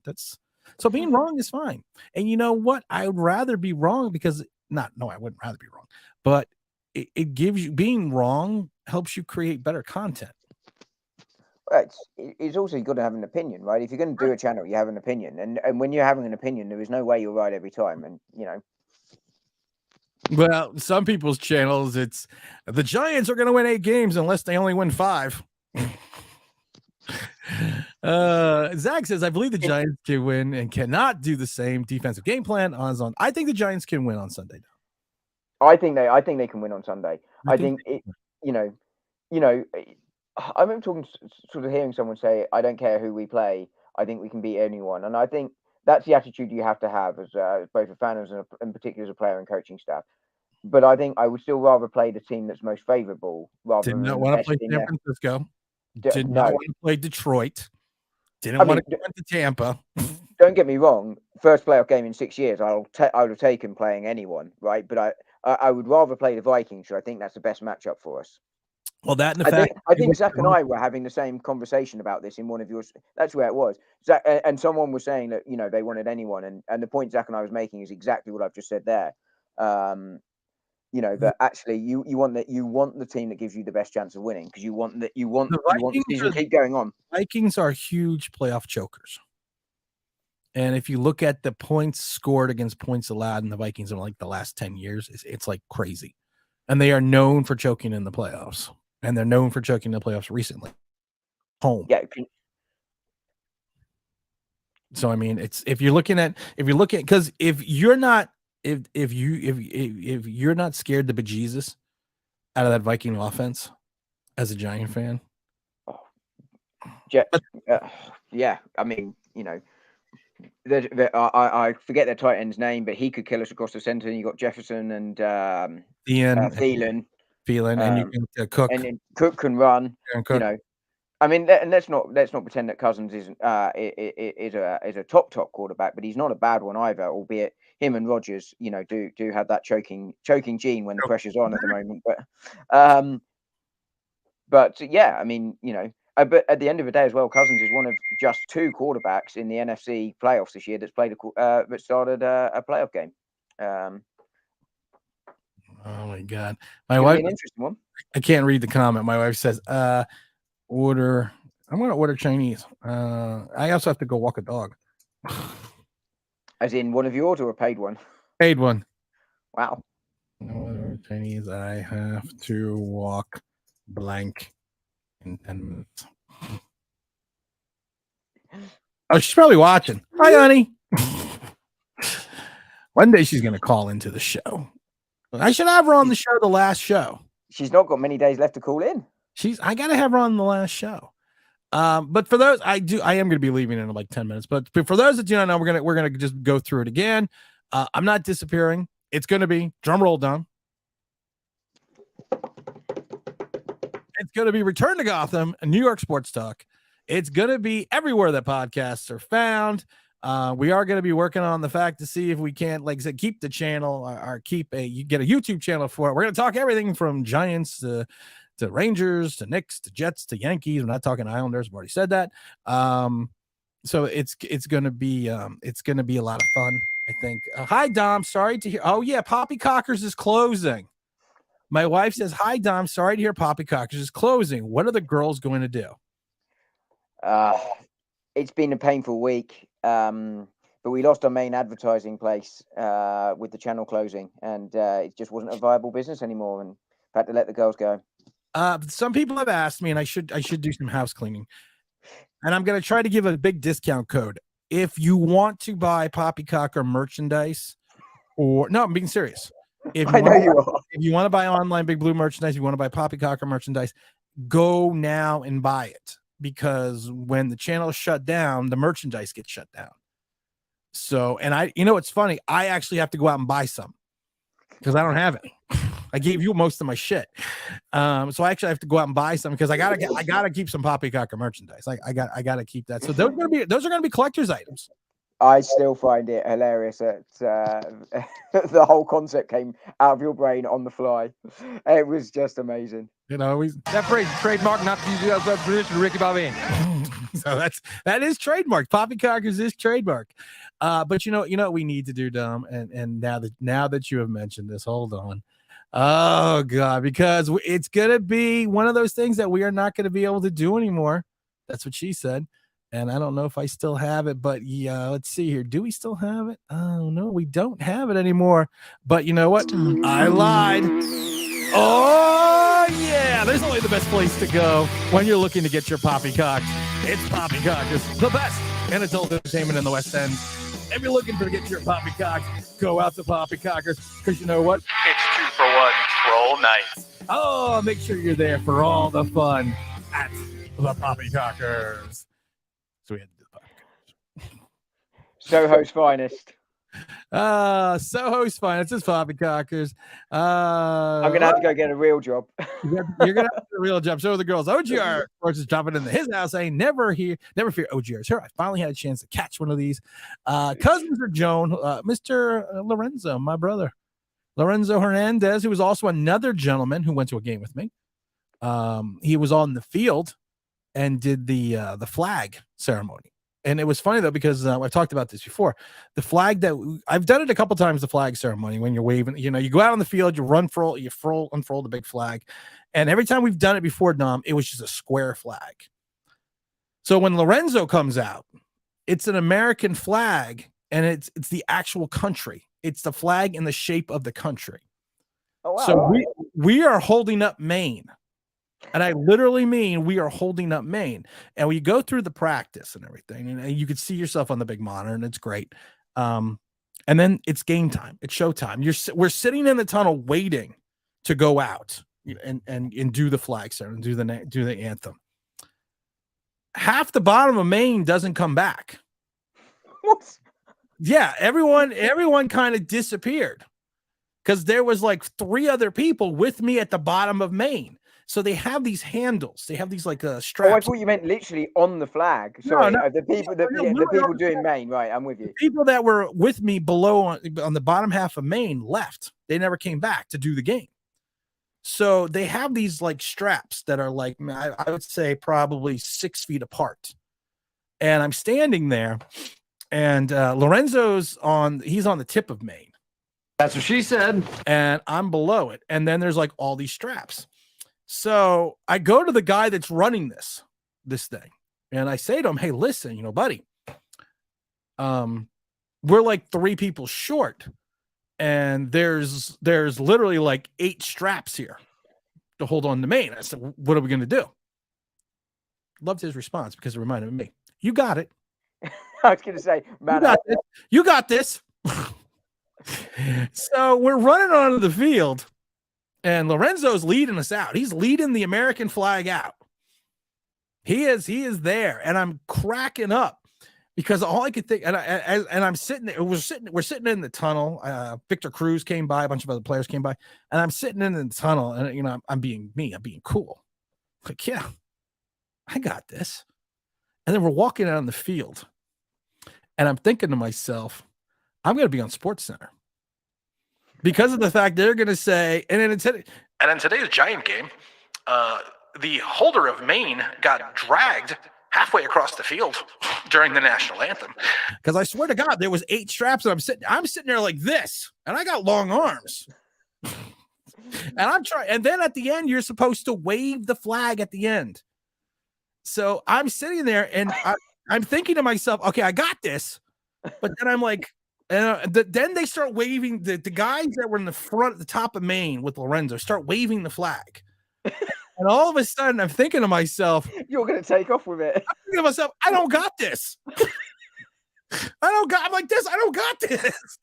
that's. So being wrong is fine. And you know what? I would rather be wrong because I wouldn't rather be wrong, but it gives you, being wrong helps you create better content. Well, it's also got to have an opinion, right? If you're going to do a channel, you have an opinion. And when you're having an opinion, there is no way you're right every time. And, Well, some people's channels, it's the Giants are going to win 8 games unless they only win 5. Zach says, I believe the Giants can win and cannot do the same defensive game plan on. I think the Giants can win on Sunday. I think they can win on Sunday. I think it, I remember sort of hearing someone say, I don't care who we play. I think we can beat anyone. And I think that's the attitude you have to have as both a fan and in particular as a player and coaching staff. But I think I would still rather play the team that's most favorable rather Did than not want to play San Francisco. Did not want to play Detroit. Didn't want to go to Tampa. Don't get me wrong. First playoff game in 6 years, I would have taken playing anyone, right? But I would rather play the Vikings. So I think that's the best matchup for us. Well, that and the fact I think Zach and I were having the same conversation about this in one of yours. That's where it was. Zach, and someone was saying that they wanted anyone, and the point Zach and I was making is exactly what I've just said there. That actually you want the team that gives you the best chance of winning, because you want the season to keep going on. Vikings are huge playoff chokers. And if you look at the points scored against points allowed in the Vikings in like the last 10 years, it's like crazy. And they are known for choking in the playoffs. And they're known for choking in the playoffs recently. Home. Yeah. So I mean, if you're looking at because if you're not scared the bejesus out of that Viking offense as a Giant fan. Yeah. I mean, I forget their tight end's name, but he could kill us across the center. And you got Jefferson and Thielen, and you can Cook, and then Cook can run. Cook. I mean, and let's not pretend that Cousins isn't is a top quarterback, but he's not a bad one either. Albeit him and Rodgers, do have that choking gene when the pressure's on at the moment. But yeah, I mean, but at the end of the day as well, Cousins is one of just 2 quarterbacks in the NFC playoffs this year that's that started a playoff game. Oh my God, my wife. An interesting one. I can't read the comment. My wife says, "Order. I'm going to order Chinese. I also have to go walk a dog." As in one of yours or a paid one? Paid one. Wow. Order Chinese. I have to walk blank in 10 minutes. Oh, she's probably watching. Hi, honey. One day she's going to call into the show. I should have her on the show, the last show. She's not got many days left to call in. I got to have her on the last show. But for those, I am going to be leaving in like 10 minutes. But for those that do not know, we're gonna just go through it again. I'm not disappearing. It's going to be drum roll down. It's going to be Return to Gotham, a New York Sports Talk. It's going to be everywhere that podcasts are found. We are going to be working on the fact to see if we can't, like I said, keep the channel or you get a YouTube channel for it. We're going to talk everything from Giants to Rangers to Knicks to Jets to Yankees. We're not talking Islanders. I've already said that. So it's going to be a lot of fun, I think. Hi, Dom. Sorry to hear. Oh yeah, Poppycockers is closing. My wife says, "Hi, Dom. Sorry to hear Poppycockers is closing. What are the girls going to do?" It's been a painful week, but we lost our main advertising place with the channel closing, and it just wasn't a viable business anymore, and had to let the girls go. Some people have asked me, and I should do some house cleaning, and I'm going to try to give a big discount code if you want to buy Poppycocker merchandise. I'm being serious. If you want to buy online Big Blue merchandise, you want to buy Poppycocker merchandise, go now and buy it, because when the channel is shut down, the merchandise gets shut down. So, and it's funny. I actually have to go out and buy some because I don't have any. I gave you most of my shit. So I actually have to go out and buy some because I gotta keep some Poppycocker merchandise. I gotta keep that. So those are gonna be collector's items. I still find it hilarious that the whole concept came out of your brain on the fly. It was just amazing. That phrase is trademark, not to use as a position, Ricky Bobby. So that is trademark. Poppycockers is trademark. But you know what we need to do, Dom, and now that you have mentioned this, hold on. Oh God, because it's gonna be one of those things that we are not going to be able to do anymore. That's what she said. And I don't know if I still have it, but yeah, let's see here. Do we still have it? Oh no, we don't have it anymore. But you know what? I lied. Oh yeah, there's only the best place to go when you're looking to get your poppycock. It's Poppycockers, the best in adult entertainment in the West End. If you're looking to get your poppycock, go out to Poppycockers, because you know what? It's 2-for-1 troll night. Oh, make sure you're there for all the fun at the Poppycockers. So we had to do the Poppycockers. Soho's finest. Soho's finest. It's Poppycockers. I'm gonna have to go get a real job. You're gonna have a real job. So are the girls. OGR, of course, is dropping into his house saying, never fear, OGR is here. I finally had a chance to catch one of these. Cousins are Joan, Mr. Lorenzo, my brother. Lorenzo Hernandez, who was also another gentleman who went to a game with me. He was on the field and did the flag ceremony. And it was funny though, because I've talked about this before. The flag I've done it a couple times, the flag ceremony, when you're waving, you go out on the field, you unfurl the big flag. And every time we've done it before, Dom, it was just a square flag. So when Lorenzo comes out, it's an American flag, and it's the actual country. It's the flag in the shape of the country. Oh, wow. So we are holding up Maine. And I literally mean we are holding up Maine. And we go through the practice and everything, and you can see yourself on the big monitor, and it's great. And then it's game time. It's showtime. We're sitting in the tunnel waiting to go out and do the flag ceremony, do the anthem. Half the bottom of Maine doesn't come back. What? Yeah, everyone kind of disappeared because there was like 3 other people with me at the bottom of Maine. So they have these handles. They have these like straps. Oh, I thought you meant literally on the flag. Sorry, no. The people doing Maine. Right, I'm with you. The people that were with me below on the bottom half of Maine left. They never came back to do the game. So they have these like straps that are like, I would say probably 6 feet apart. And I'm standing there, and Lorenzo's he's on the tip of Maine. That's what she said. And I'm below it. And then there's like all these straps. So I go to the guy that's running this thing, and I say to him, "Hey, listen, buddy, we're like 3 people short, and there's literally like 8 straps here to hold on to Maine." I said, "What are we going to do?" Loved his response because it reminded me, "You got it." I was going to say, man, you got this. So we're running onto the field, and Lorenzo's leading us out. He's leading the American flag out. He is there, and I'm cracking up because all I could think, and I'm sitting there. We're sitting in the tunnel. Victor Cruz came by, a bunch of other players came by, and I'm sitting in the tunnel, and I'm being me. I'm being cool. Like, yeah, I got this. And then we're walking out on the field, and I'm thinking to myself, I'm going to be on SportsCenter because of the fact they're going to say, and in today's Giant game, the holder of Maine got dragged halfway across the field during the national anthem. Because I swear to God, there was 8 straps, and I'm sitting there like this, and I got long arms. And I'm trying, and then at the end, you're supposed to wave the flag at the end. So I'm sitting there, and I'm thinking to myself, okay, I got this. But then I'm like, then they start waving, the guys that were in the front at the top of Maine with Lorenzo start waving the flag. And all of a sudden, I'm thinking to myself, you're going to take off with it. I'm thinking to myself, I don't got this. I'm like this. I don't got this.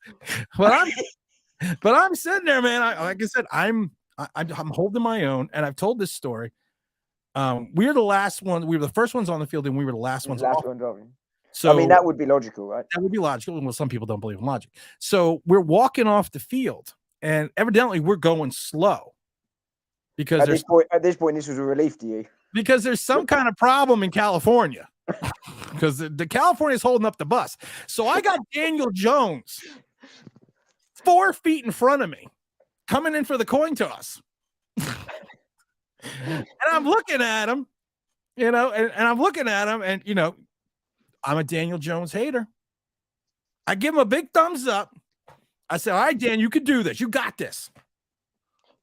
But I'm sitting there, man. Like I said, I'm holding my own, and I've told this story. We were the last one. We were the first ones on the field, and we were the last ones off. So I mean, that would be logical, right? That would be logical. Well, some people don't believe in logic. So we're walking off the field, and evidently we're going slow. Because at this point, this was a relief to you. Because there's some kind of problem in California. Because the California is holding up the bus. So I got Daniel Jones 4 feet in front of me coming in for the coin toss. And I'm looking at him, and I'm looking at him, and, I'm a Daniel Jones hater. I give him a big thumbs up. I said, all right, Dan, you can do this. You got this.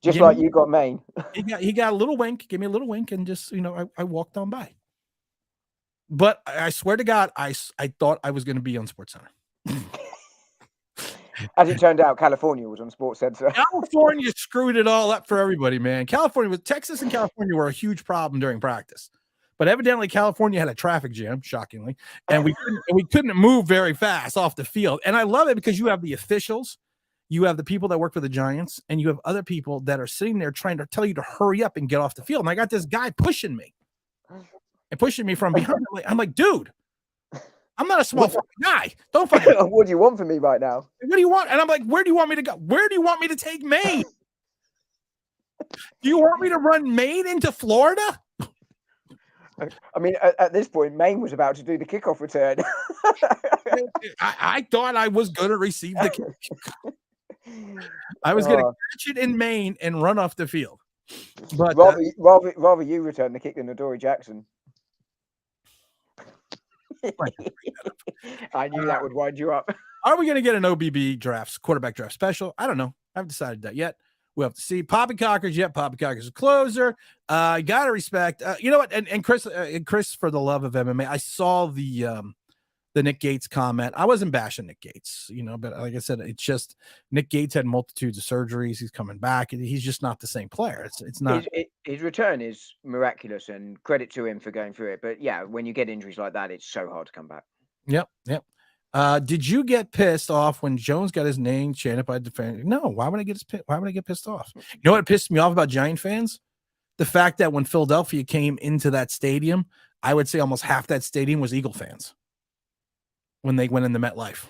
Just like you got Maine. He got a little wink, give me a little wink, and just, I walked on by. But I swear to God, I thought I was going to be on SportsCenter. As it turned out, California was on SportsCenter. California screwed it all up for everybody, man. Texas and California were a huge problem during practice. But evidently California had a traffic jam, shockingly, and we couldn't move very fast off the field. And I love it because you have the officials, you have the people that work for the Giants, and you have other people that are sitting there trying to tell you to hurry up and get off the field. And I got this guy pushing me from behind. I'm like, dude, I'm not a small guy. Don't fucking. What do you want from me right now? What do you want? And I'm like, where do you want me to go? Where do you want me to take Maine? Do you want me to run Maine into Florida? I mean, at this point, Maine was about to do the kickoff return. I thought I was going to receive the kick. I was going to catch it in Maine and run off the field. But rather you return the kick than Adoree Jackson. I knew that would wind you up. Are we going to get an OBB quarterback draft special? I don't know. I haven't decided that yet. We'll have to see. Poppycockers, Poppycockers a closer. You got to respect. You know what? And Chris, for the love of MMA, I saw the Nick Gates comment. I wasn't bashing Nick Gates, but like I said, it's just Nick Gates had multitudes of surgeries. He's coming back. He's just not the same player. It's not. His return is miraculous, and credit to him for going through it. But yeah, when you get injuries like that, it's so hard to come back. Yep. Did you get pissed off when Jones got his name chanted by defenders? No. Why would I get pissed off? You know what pissed me off about Giant fans? The fact that when Philadelphia came into that stadium, I would say almost half that stadium was Eagle fans when they went into MetLife,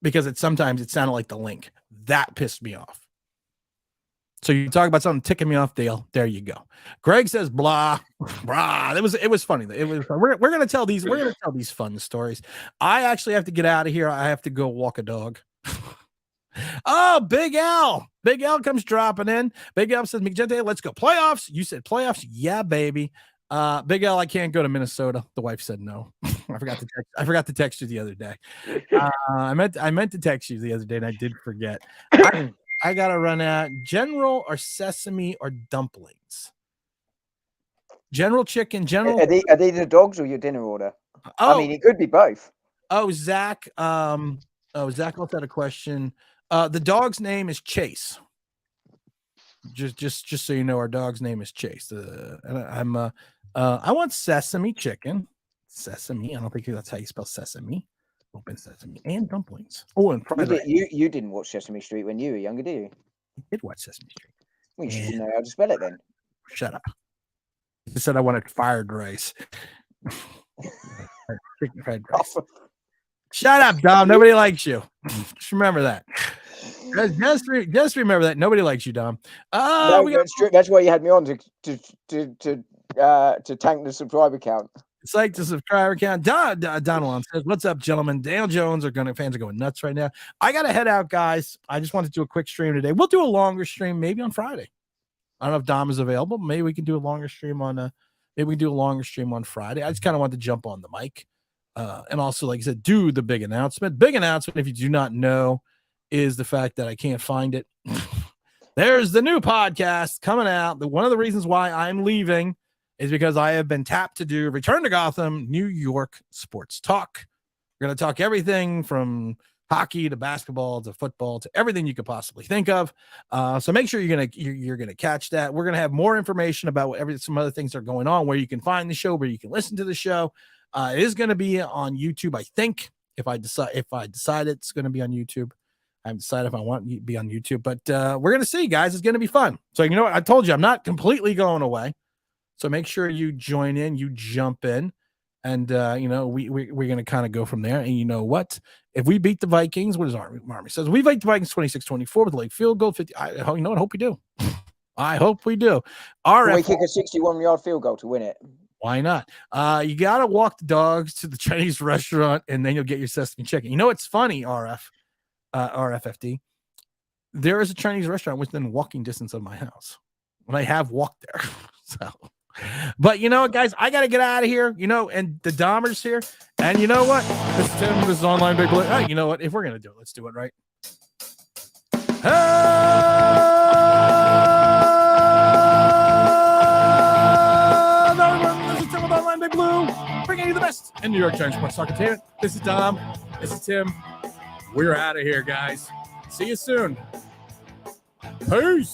because sometimes it sounded like the Link. That pissed me off. So you talk about something ticking me off, Dale. There you go. Greg says blah, blah. It was funny. We're gonna tell these fun stories. I actually have to get out of here. I have to go walk a dog. Oh, Big L. Big L comes dropping in. Big L says, McGente, let's go. Playoffs. You said playoffs. Yeah, baby. Big L, I can't go to Minnesota. The wife said no. I forgot to text you the other day. I meant to text you the other day, and I did forget. I gotta run out. General or sesame or dumplings? General chicken. General. Are they the dogs or your dinner order? Oh, I mean, it could be both. Oh, Zach. Zach also had a question. The dog's name is Chase. Just so you know, our dog's name is Chase. I want sesame chicken. Sesame. I don't think that's how you spell sesame. Open Sesame and dumplings. Oh, and You, fried rice. you didn't watch Sesame Street when you were younger, did you? I did watch Sesame Street. Well, you should Yeah. know how to spell it then. Shut up. I said I wanted fried rice. Chicken fried rice. Shut up, Dom. Nobody likes you. Just remember that. Just remember that. Nobody likes you, Dom. No, We got, that's true. That's why you had me on to tank the subscriber count. it's like the subscriber count. Donald says, "What's up, gentlemen? Daniel Jones fans are going nuts right now. I got to head out, guys. I just wanted to do a quick stream today. We'll do a longer stream maybe on Friday. I don't know if Dom is available. Maybe we can do a longer stream on Friday. I just kind of want to jump on the mic. And also, like I said, do the big announcement. Big announcement, if you do not know, is the fact that I can't find it. There's the new podcast coming out. One of the reasons why I'm leaving is because I have been tapped to do Return to Gotham, New York Sports Talk. We're going to talk everything from hockey to basketball to football to everything you could possibly think of. So make sure you're gonna catch that. We're gonna have more information about some other things that are going on, where you can find the show, where you can listen to the show. It is going to be on YouTube, I think. If I decide it's going to be on YouTube, I haven't decided if I want to be on YouTube, but we're going to see, guys. It's going to be fun. So you know what? I told you I'm not completely going away. So make sure you join in, you jump in, and we're going to kind of go from there. And you know what? If we beat the Vikings, what does Army says? We beat the Vikings 26-24 with a late field goal. 50. I hope we do. I hope we do. Can we kick a 61-yard field goal to win it? Why not? You got to walk the dogs to the Chinese restaurant, and then you'll get your sesame chicken. You know, it's funny, RFFD. There is a Chinese restaurant within walking distance of my house. And I have walked there. So, but you know what, guys? I got to get out of here, and the Dahmer's here. And you know what? This is Tim. This is Online Big Blue. You know what? If we're going to do it, let's do it right. Online Big Blue, bringing you the best in New York Giants sports talk entertainment. This is Dom. This is Tim. We're out of here, guys. See you soon. Peace.